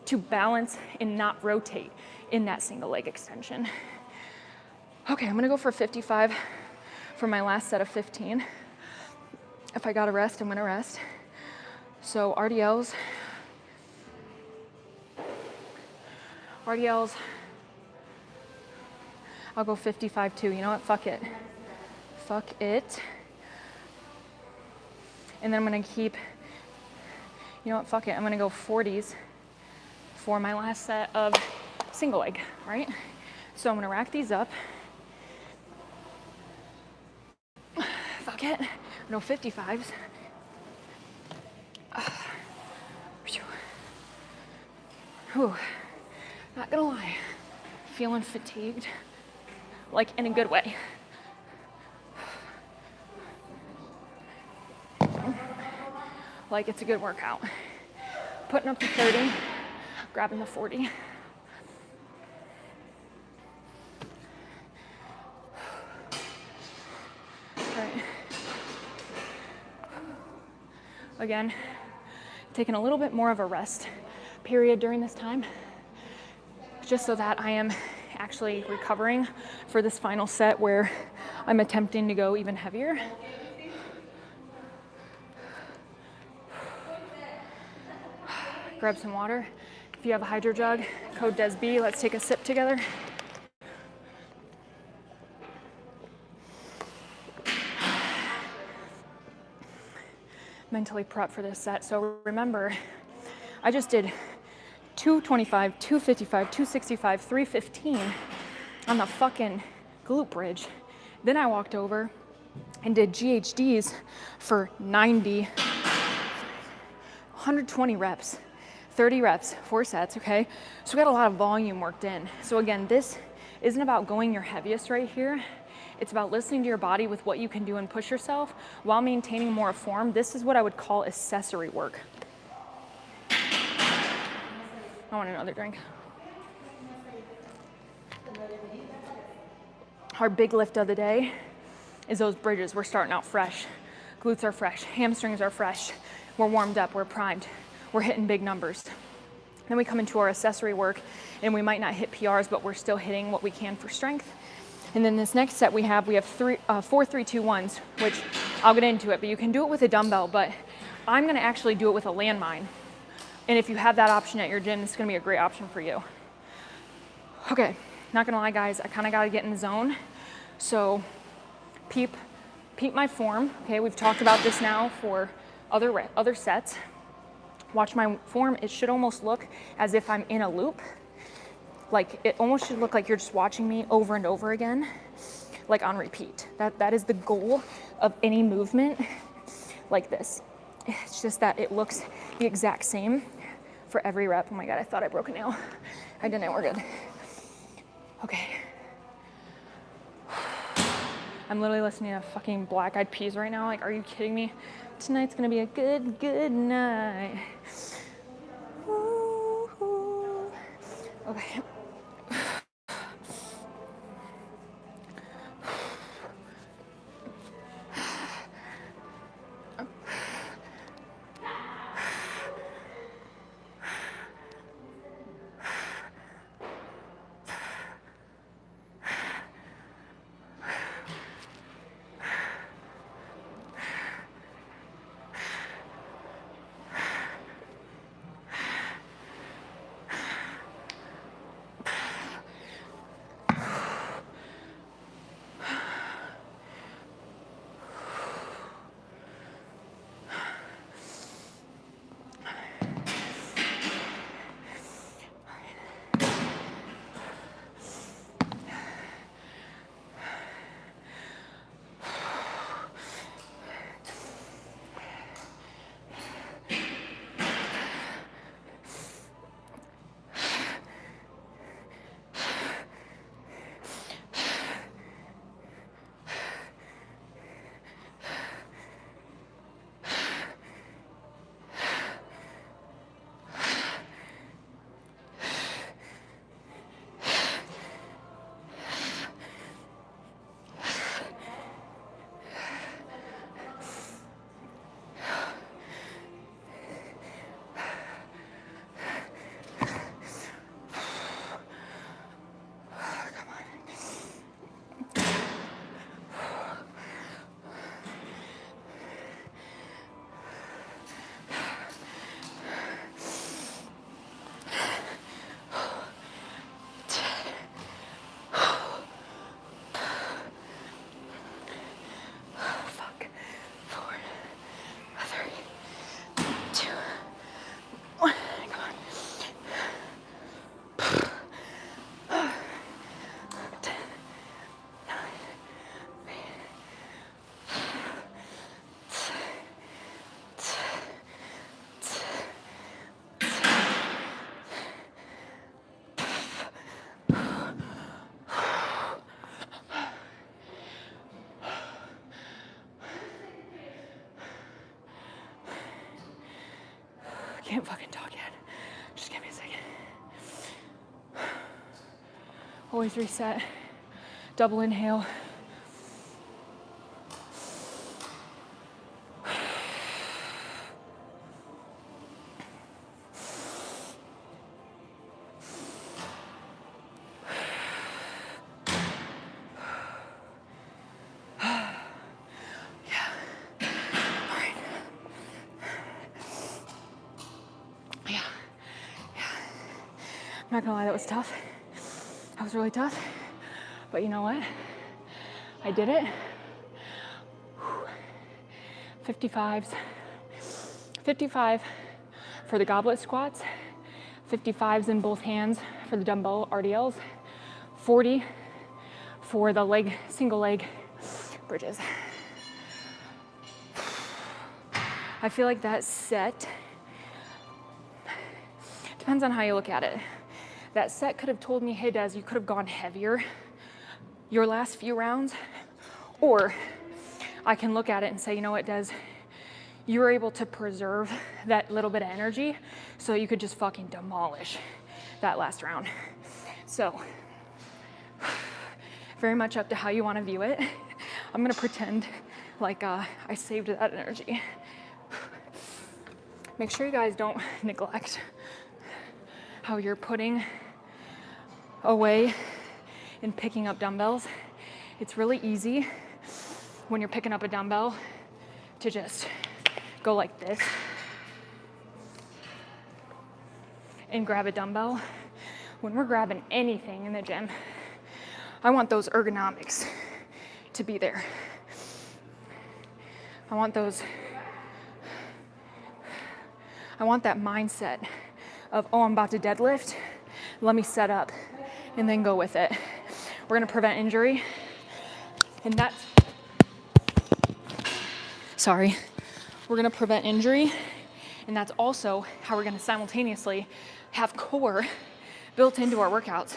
to balance and not rotate in that single leg extension. Okay, I'm gonna go for 55 for my last set of 15. If I gotta rest, I'm gonna rest. So RDLs, I'll go 55 too. You know what, fuck it. Fuck it. And then I'm gonna keep, you know what, fuck it. I'm gonna go 40s for my last set of single leg, right? So I'm gonna rack these up. Fuck it. No 55s. Whew. Not gonna lie, feeling fatigued, like in a good way. Like it's a good workout. Putting up the 30, grabbing the 40. Right. Again, taking a little bit more of a rest period during this time, just so that I am actually recovering for this final set where I'm attempting to go even heavier. Grab some water. If you have a hydro jug, code DESB, let's take a sip together. Mentally prep for this set. So remember, I just did 225, 255, 265, 315 on the fucking glute bridge. Then I walked over and did GHDs for 90, 120 reps, 30 reps, 4 sets, okay? So we got a lot of volume worked in. So again, this isn't about going your heaviest right here. It's about listening to your body with what you can do and push yourself while maintaining more form. This is what I would call accessory work. I want another drink. Our big lift of the day is those bridges. We're starting out fresh. Glutes are fresh, hamstrings are fresh. We're warmed up, we're primed. We're hitting big numbers. Then we come into our accessory work and we might not hit PRs, but we're still hitting what we can for strength. And then this next set we have 4 3-2-1s, which I'll get into it, but you can do it with a dumbbell, but I'm gonna actually do it with a landmine. And if you have that option at your gym, it's gonna be a great option for you. Okay, not gonna lie guys, I kinda gotta get in the zone. So peep my form, okay? We've talked about this now for other sets. Watch my form, it should almost look as if I'm in a loop. Like it almost should look like you're just watching me over and over again, like on repeat. That is the goal of any movement like this. It's just that it looks the exact same for every rep. Oh my God, I thought I broke a nail. I didn't, we're good. Okay. I'm literally listening to fucking Black Eyed Peas right now. Like, are you kidding me? Tonight's gonna be a good night. Ooh. Okay. can't fucking talk yet. Just give me a second. Always reset. Double inhale. I'm not gonna lie, that was tough. That was really tough. But you know what? I did it. 55s. 55 for the goblet squats. 55s in both hands for the dumbbell RDLs. 40 for the single leg bridges. I feel like that set, depends on how you look at it. That set could have told me, hey Des, you could have gone heavier your last few rounds. Or I can look at it and say, you know what, Des, you were able to preserve that little bit of energy so you could just fucking demolish that last round. So, very much up to how you want to view it. I'm gonna pretend like I saved that energy. Make sure you guys don't neglect how you're putting away and picking up dumbbells. It's really easy when you're picking up a dumbbell to just go like this and grab a dumbbell. When we're grabbing anything in the gym, I want those ergonomics to be there. I want that mindset of, oh, I'm about to deadlift, let me set up and then go with it. We're gonna prevent injury. And we're gonna prevent injury. And that's also how we're gonna simultaneously have core built into our workouts,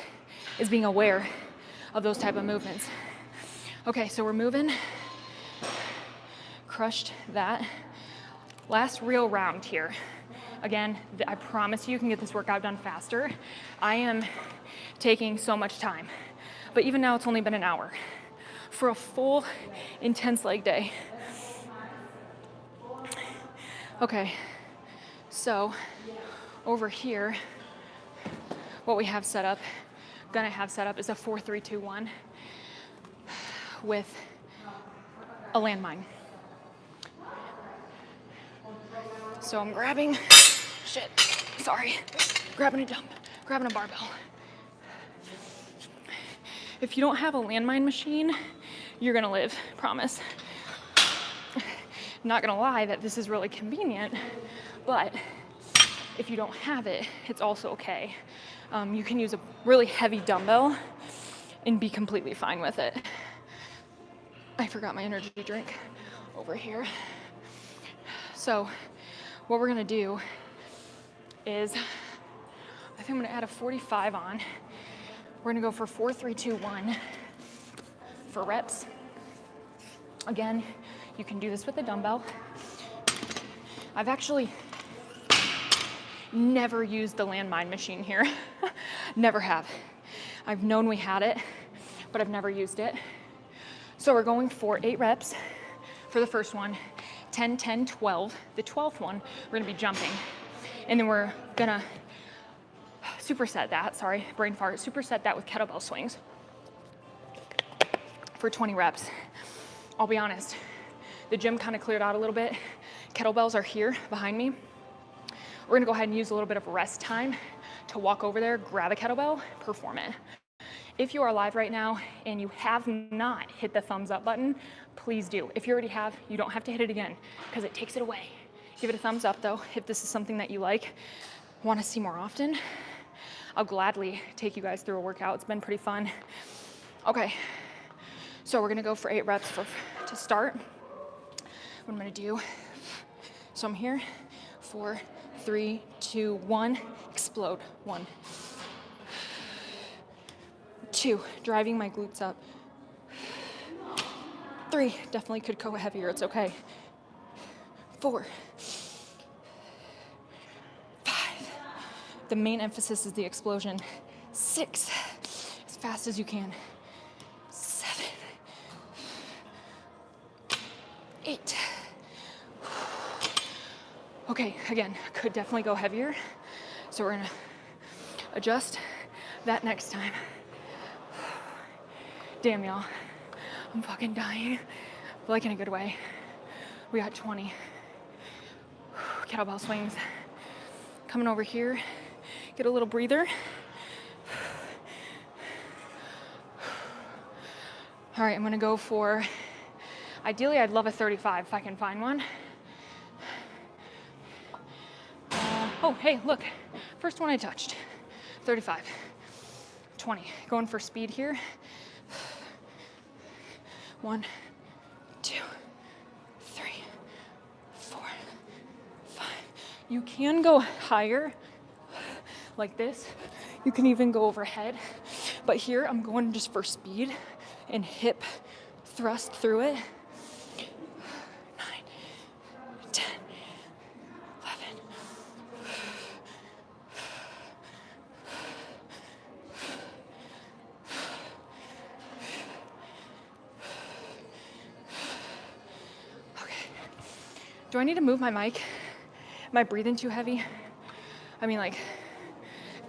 is being aware of those type of movements. Okay, so we're moving. Crushed that. Last real round here. Again, I promise you can get this workout done faster. I am taking so much time, but even now it's only been an hour for a full intense leg day. Okay, so over here, what we have set up, gonna have set up is a 4-3-2-1 with a landmine. So I'm grabbing grabbing a barbell. If you don't have a landmine machine, you're gonna live, promise. Not gonna lie that this is really convenient, but if you don't have it, it's also okay. You can use a really heavy dumbbell and be completely fine with it. I forgot my energy drink over here. So what we're gonna do is, I think I'm gonna add a 45 on. We're gonna go for 4-3-2-1 for reps. Again, you can do this with a dumbbell. I've actually never used the landmine machine here. Never have. I've known we had it, but I've never used it. So we're going for 8 reps for the first one, 10, 10, 12. The 12th one, we're gonna be jumping. And then we're gonna superset that, sorry, brain fart, superset that with kettlebell swings for 20 reps. I'll be honest, the gym kind of cleared out a little bit. Kettlebells are here behind me. We're gonna go ahead and use a little bit of rest time to walk over there, grab a kettlebell, perform it. If you are live right now and you have not hit the thumbs up button, please do. If you already have, you don't have to hit it again because it takes it away. Give it a thumbs up though, if this is something that you like, want to see more often. I'll gladly take you guys through a workout. It's been pretty fun. Okay, so we're gonna go for 8 reps to start. What I'm gonna do, so I'm here, 4, 3, 2, 1, explode. 1, 2, driving my glutes up. 3, definitely could go heavier, it's okay. 4, The main emphasis is the explosion. 6, as fast as you can. 7, 8. Okay, again, could definitely go heavier. So we're gonna adjust that next time. Damn, y'all, I'm fucking dying, but like in a good way. We got 20. Kettlebell swings. Coming over here, get a little breather. All right, I'm gonna go for, ideally I'd love a 35 if I can find one. Oh, hey, look, first one I touched, 35, 20. Going for speed here. 1, 2, 3, 4, 5. You can go higher, like this. You can even go overhead. But here I'm going just for speed and hip thrust through it. 9, 10, 11. Okay. Do I need to move my mic? Am I breathing too heavy? I mean, like,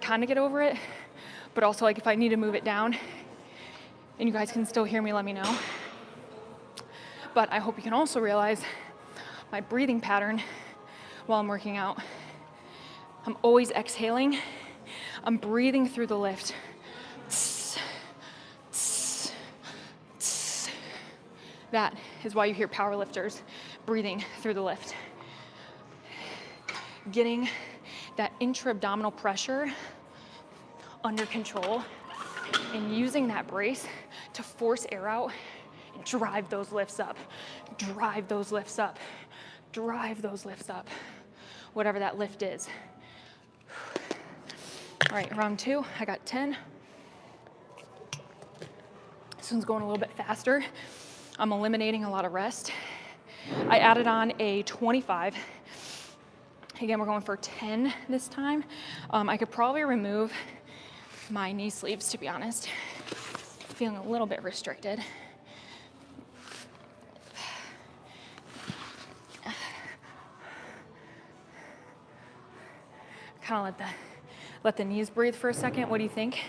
kind of get over it, but also like if I need to move it down and you guys can still hear me, let me know. But I hope you can also realize my breathing pattern while I'm working out. I'm always exhaling. I'm breathing through the lift. That is why you hear power lifters breathing through the lift. Getting that intra-abdominal pressure under control and using that brace to force air out and drive those lifts up, drive those lifts up, drive those lifts up, whatever that lift is. All right, round 2, I got 10. This one's going a little bit faster. I'm eliminating a lot of rest. I added on a 25. Again, we're going for 10 this time. I could probably remove my knee sleeves, to be honest. Feeling a little bit restricted. Kind of let the knees breathe for a second. What do you think?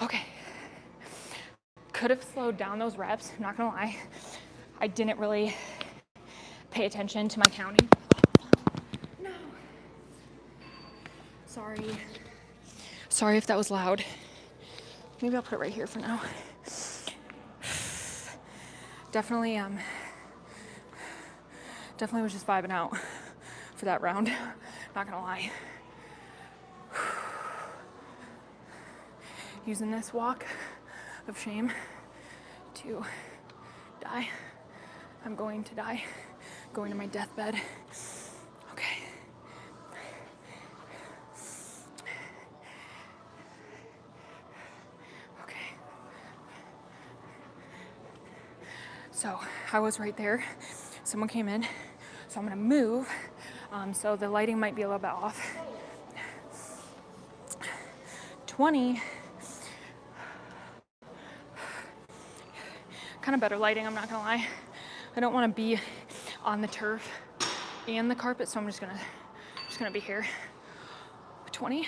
Okay. Could have slowed down those reps, I'm not gonna lie. I didn't really pay attention to my counting. No. Sorry if that was loud. Maybe I'll put it right here for now. Definitely was just vibing out for that round, not gonna lie. Using this walk of shame to die. I'm going to die, going to my deathbed. Okay. Okay. So I was right there. Someone came in, so I'm gonna move. So the lighting might be a little bit off. 20. Kind of better lighting, I'm not gonna lie. I don't want to be on the turf and the carpet, so I'm just gonna be here. 20.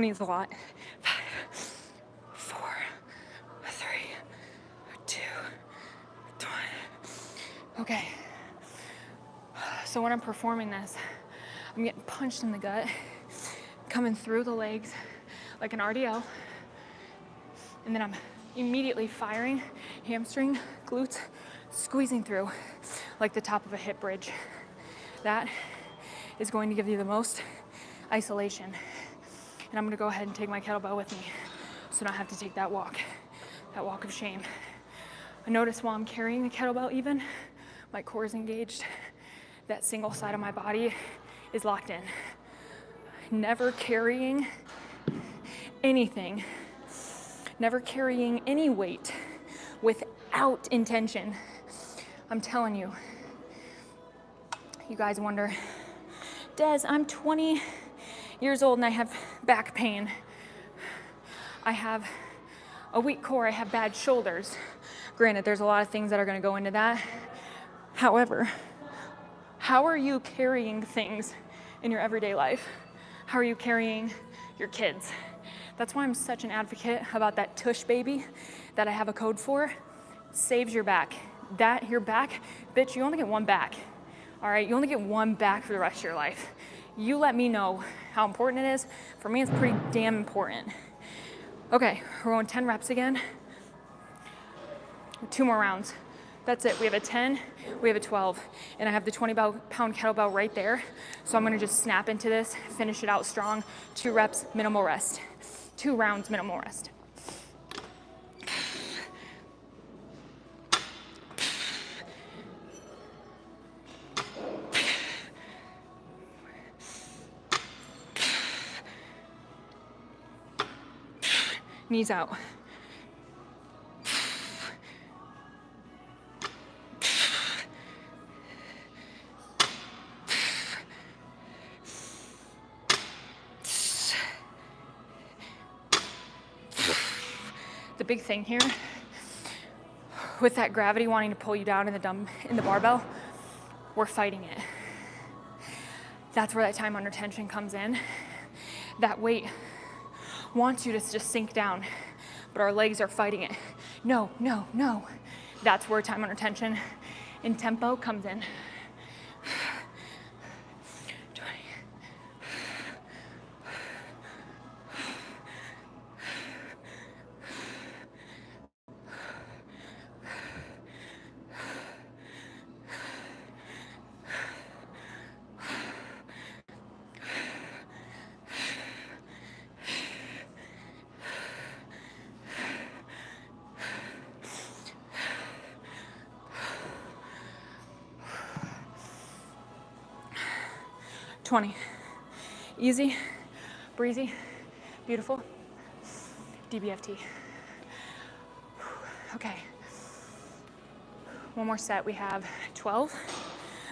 Is a lot. Okay. So when I'm performing this, I'm getting punched in the gut, coming through the legs like an RDL, and then I'm immediately firing hamstring, glutes, squeezing through like the top of a hip bridge. That is going to give you the most isolation. And I'm gonna go ahead and take my kettlebell with me so I don't have to take that walk of shame. I notice while I'm carrying the kettlebell even, my core is engaged. That single side of my body is locked in. Never carrying anything, never carrying any weight without intention. I'm telling you. You guys wonder, Des, I'm 20 years old and I have back pain. I have a weak core, I have bad shoulders. Granted, there's a lot of things that are gonna go into that. However, how are you carrying things in your everyday life? How are you carrying your kids? That's why I'm such an advocate about that tush baby that I have a code for. Saves your back. Your back, bitch, you only get one back. All right, you only get one back for the rest of your life. You let me know how important it is. For me, it's pretty damn important. Okay, we're going 10 reps again. 2 more rounds. That's it. We have a 10, we have a 12, and I have the 20-pound kettlebell right there. So I'm gonna just snap into this, finish it out strong. 2 reps, minimal rest. 2 rounds, minimal rest. Knees out. The big thing here, with that gravity wanting to pull you down in the barbell, we're fighting it. That's where that time under tension comes in. That weight wants you to just sink down, but our legs are fighting it. No, no, no. That's where time under tension and tempo comes in. 20. Easy, breezy, beautiful. DBFT. Okay. One more set. We have 12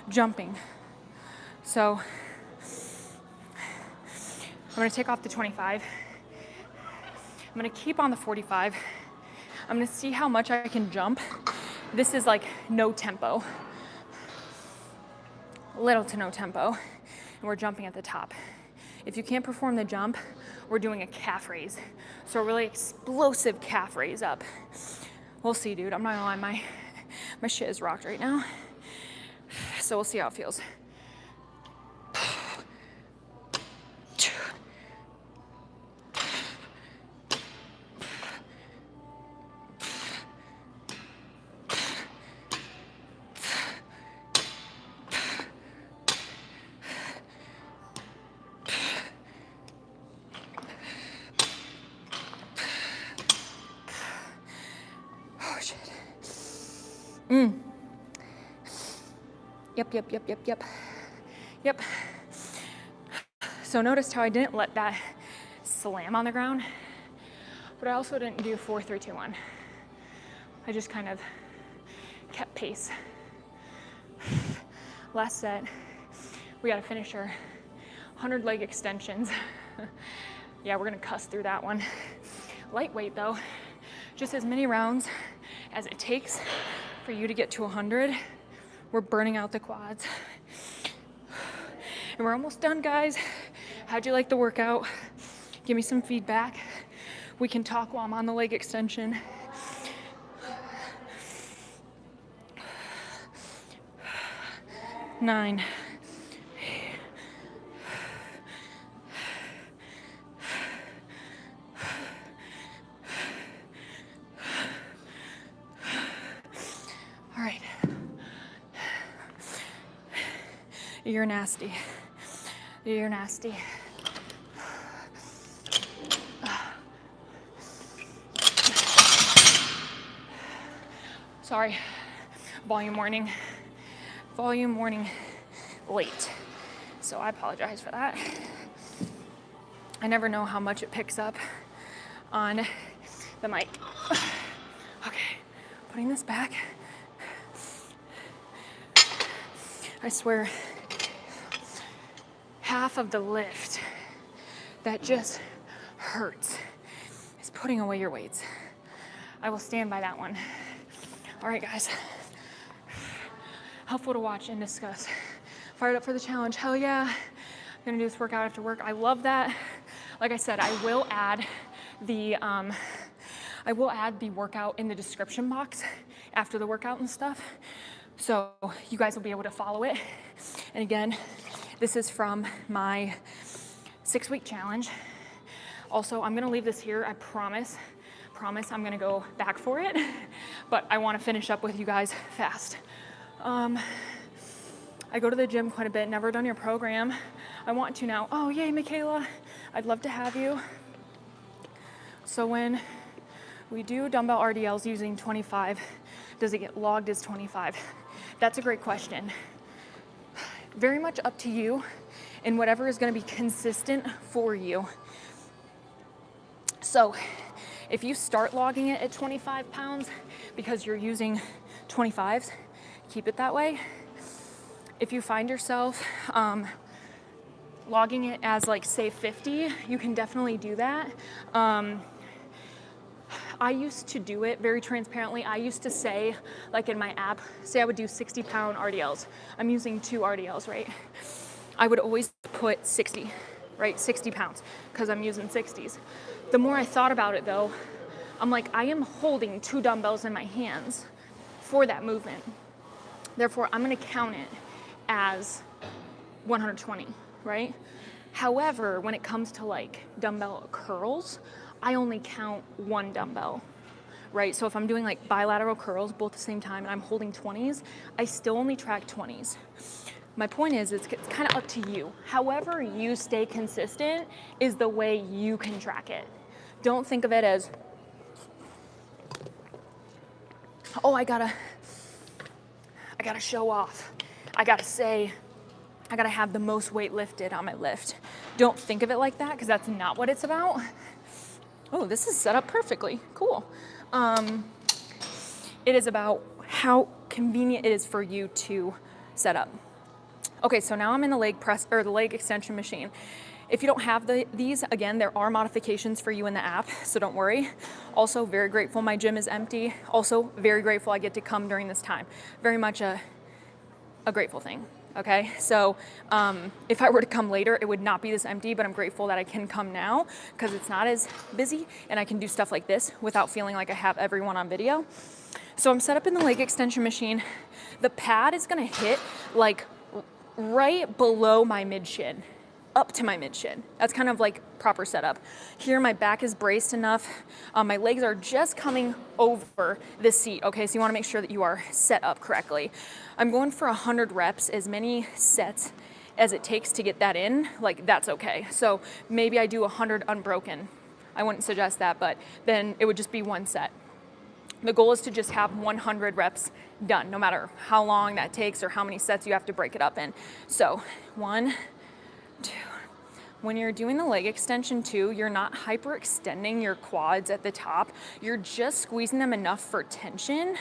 jumping. So I'm gonna take off the 25. I'm gonna keep on the 45. I'm gonna see how much I can jump. This is like no tempo. Little to no tempo. And we're jumping at the top. If you can't perform the jump, we're doing a calf raise. So a really explosive calf raise up. We'll see, dude. I'm not gonna lie, my shit is rocked right now. So we'll see how it feels. Yep. So notice how I didn't let that slam on the ground, but I also didn't do 4, 3, 2, 1. I just kind of kept pace. Last set, we got a finisher, 100 leg extensions. Yeah, we're gonna cuss through that one. Lightweight though, just as many rounds as it takes for you to get to 100. We're burning out the quads. And we're almost done, guys. How'd you like the workout? Give me some feedback. We can talk while I'm on the leg extension. 9. All right. You're nasty. You're nasty. Sorry, volume warning late. So I apologize for that. I never know how much it picks up on the mic. Okay, putting this back. I swear, half of the lift that just hurts is putting away your weights. I will stand by that one. All right, guys. Helpful to watch and discuss. Fired up for the challenge. Hell yeah. I'm gonna do this workout after work. I love that. Like I said, I will add the workout in the description box after the workout and stuff. So you guys will be able to follow it. And again, this is from my 6-week challenge. Also, I'm gonna leave this here, I promise I'm gonna go back for it, but I wanna finish up with you guys fast. I go to the gym quite a bit, never done your program. I want to now. Oh, yay, Michaela, I'd love to have you. So when we do dumbbell RDLs using 25, does it get logged as 25? That's a great question. Very much up to you and whatever is gonna be consistent for you. So if you start logging it at 25 pounds because you're using 25s, keep it that way. If you find yourself logging it as like say 50, you can definitely do that. I used to do it very transparently. I used to say, like in my app, say I would do 60-pound RDLs. I'm using 2 RDLs, right? I would always put 60, right? 60 pounds, because I'm using 60s. The more I thought about it though, I'm like, I am holding 2 dumbbells in my hands for that movement. Therefore, I'm gonna count it as 120, right? However, when it comes to like dumbbell curls, I only count 1 dumbbell, right? So if I'm doing like bilateral curls both at the same time and I'm holding 20s, I still only track 20s. My point is, it's kind of up to you. However you stay consistent is the way you can track it. Don't think of it as, oh, I gotta show off. I gotta have the most weight lifted on my lift. Don't think of it like that, because that's not what it's about. Oh, this is set up perfectly. Cool. It is about how convenient it is for you to set up. Okay, so now I'm in the leg press or the leg extension machine. If you don't have these, again, there are modifications for you in the app, so don't worry. Also, very grateful my gym is empty. Also, very grateful I get to come during this time. Very much a grateful thing. Okay, so if I were to come later, it would not be this empty, but I'm grateful that I can come now because it's not as busy and I can do stuff like this without feeling like I have everyone on video. So I'm set up in the leg extension machine. The pad is gonna hit like right below my mid shin, up to my mid shin. That's kind of like proper setup. Here, my back is braced enough. My legs are just coming over the seat, okay? So you wanna make sure that you are set up correctly. I'm going for 100 reps, as many sets as it takes to get that in, like that's okay. So maybe I do 100 unbroken. I wouldn't suggest that, but then it would just be 1 set. The goal is to just have 100 reps done, no matter how long that takes or how many sets you have to break it up in. So 1, 2. When you're doing the leg extension too, you're not hyperextending your quads at the top. You're just squeezing them enough for tension.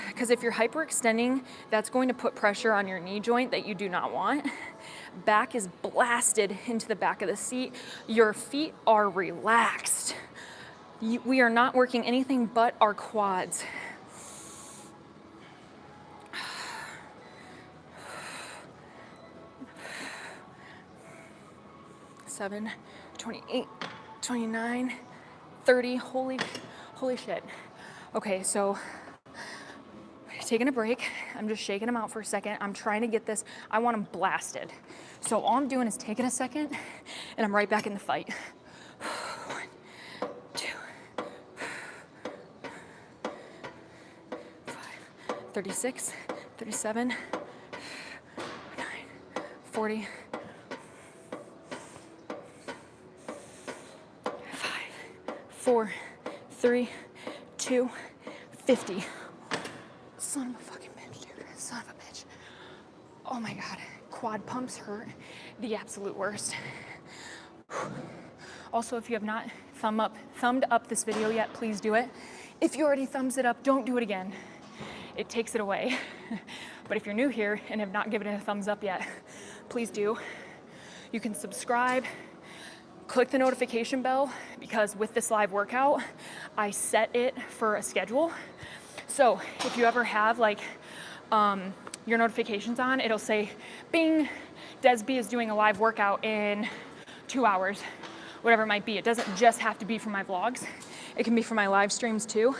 Because if you're hyperextending, that's going to put pressure on your knee joint that you do not want. Back is blasted into the back of the seat. Your feet are relaxed. We are not working anything but our quads. Seven, 28, 29, 30, holy shit. Okay, so, wait. taking a break. I'm just shaking them out for a second. I'm trying to get this, I want them blasted. So all I'm doing is taking a second and I'm right back in the fight. 1, 2, 5, 36, 37, 9, 40, 5, 4, 3, 2, 50. Son of a fucking bitch, dude. Son of a bitch. Oh my God. Quad pumps hurt the absolute worst. Also, if you have not thumbed up this video yet, please do it. If you already thumbs it up, don't do it again. It takes it away. But if you're new here and have not given it a thumbs up yet, please do. You can subscribe, click the notification bell, because with this live workout, I set it for a schedule. So if you ever have like your notifications on, it'll say, bing, DESB is doing a live workout in 2 hours, whatever it might be. It doesn't just have to be for my vlogs. It can be for my live streams too.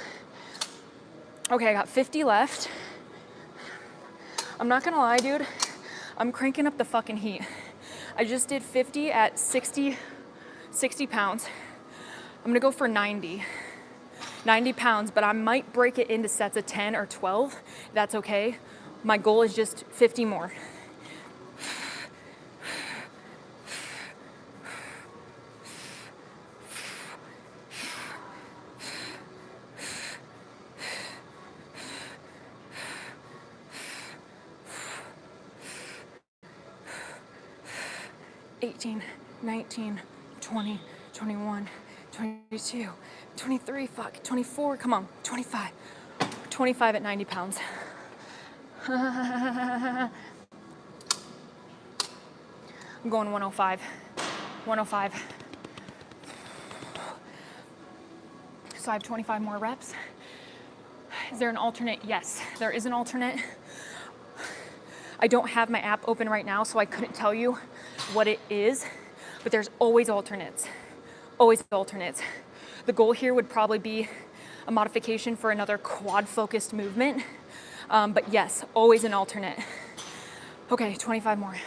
Okay, I got 50 left. I'm not gonna lie, dude. I'm cranking up the fucking heat. I just did 50 at 60 pounds. I'm gonna go for 90 pounds, but I might break it into sets of 10 or 12. That's okay. My goal is just 50 more. $18, $19, $20, $21, $22, $23, fuck, $24, come on, $25. $25 at 90 pounds. I'm going 105. 105. So I have 25 more reps. Is there an alternate? Yes, there is an alternate. I don't have my app open right now, so I couldn't tell you what it is, but there's always alternates. Always alternates. The goal here would probably be a modification for another quad-focused movement. But yes, always an alternate. Okay, 25 more.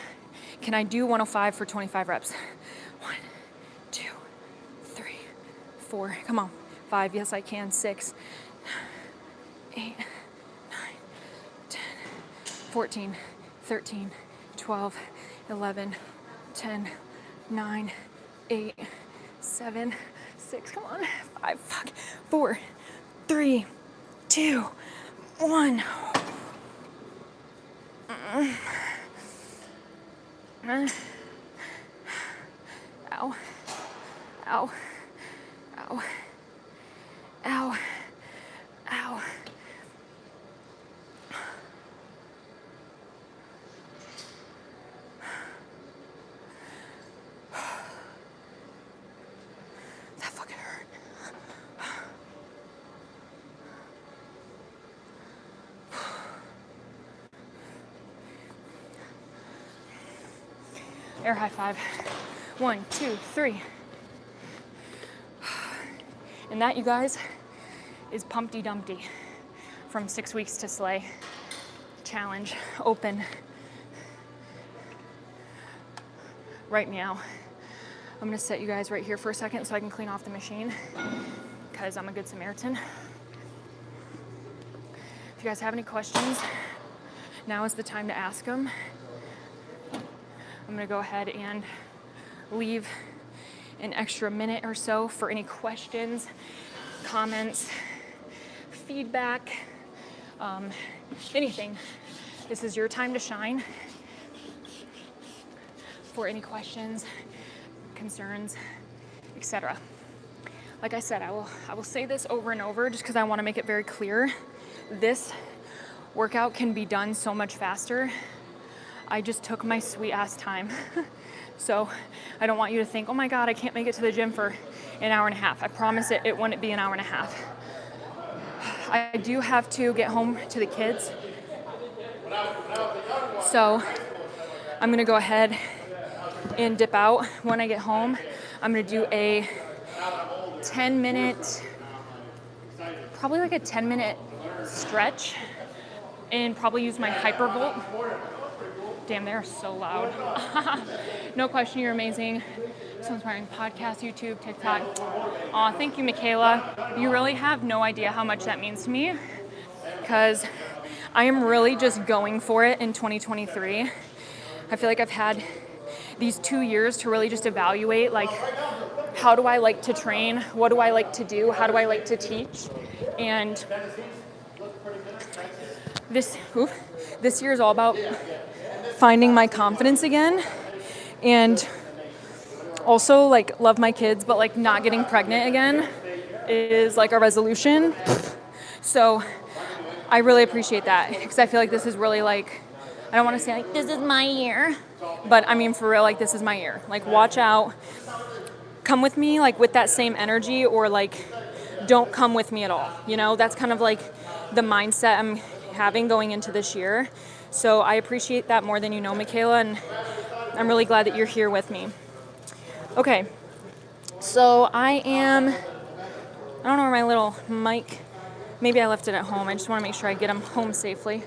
Can I do 105 for 25 reps? 1, 2, 3, 4, come on. 5, yes I can. 6, 8, 9, 10, 14, 13, 12, 11, 10, 9, 8, 7, 6, come on. 5, fuck, 4, 3, 2, 1. Ow. Ow. Ow. Ow. Ow. That fucking hurt. Air high five. 1, 2, 3. And that, you guys, is Pumpty Dumpty from 6 weeks to Slay challenge open right now. I'm gonna set you guys right here for a second so I can clean off the machine, because I'm a good Samaritan. If you guys have any questions, now is the time to ask them. I'm gonna go ahead and leave an extra minute or so for any questions, comments, feedback, anything. This is your time to shine for any questions, concerns, etc. Like I said, I will say this over and over just because I want to make it very clear. This workout can be done so much faster. I just took my sweet ass time. So I don't want you to think, oh my God, I can't make it to the gym for an hour and a half. I promise it wouldn't be an hour and a half. I do have to get home to the kids. So I'm gonna go ahead and dip out. When I get home, I'm gonna do a 10-minute, probably like a 10-minute stretch and probably use my hypervolt. Damn, they're so loud. No question, you're amazing. So inspiring. Podcast, YouTube, TikTok. Aw, thank you, Michaela. You really have no idea how much that means to me, because I am really just going for it in 2023. I feel like I've had these 2 years to really just evaluate, like, how do I like to train? What do I like to do? How do I like to teach? And this year is all about finding my confidence again, and also like love my kids, but like not getting pregnant again is like a resolution. So I really appreciate that, because I feel like this is really like, I don't want to say like this is my year, but I mean for real, like this is my year. Like watch out, come with me like with that same energy, or like don't come with me at all. You know, that's kind of like the mindset I'm having going into this year. So I appreciate that more than you know, Michaela, and I'm really glad that you're here with me. Okay, so I don't know where my little mic, maybe I left it at home. I just want to make sure I get them home safely.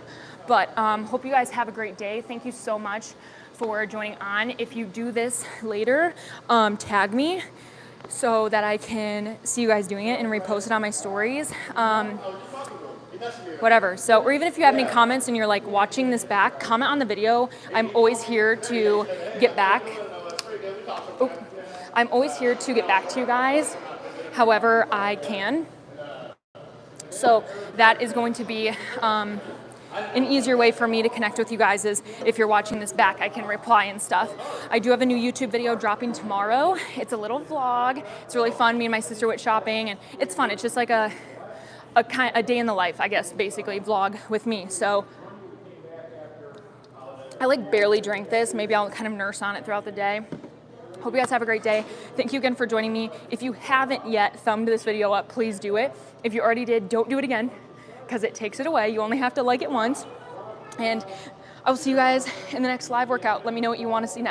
But hope you guys have a great day. Thank you so much for joining on. If you do this later, tag me so that I can see you guys doing it and repost it on my stories. Whatever. So, or even if you have any comments and you're like watching this back, comment on the video. I'm always here to get back. I'm always here to get back to you guys however I can. So that is going to be an easier way for me to connect with you guys, is if you're watching this back, I can reply and stuff. I do have a new YouTube video dropping tomorrow. It's a little vlog. It's really fun. Me and my sister went shopping, and it's fun. It's just like a day in the life, I guess, basically, vlog with me. So I like barely drank this. Maybe I'll kind of nurse on it throughout the day. Hope you guys have a great day. Thank you again for joining me. If you haven't yet thumbed this video up, please do it. If you already did, don't do it again, because it takes it away. You only have to like it once. And I will see you guys in the next live workout. Let me know what you want to see next.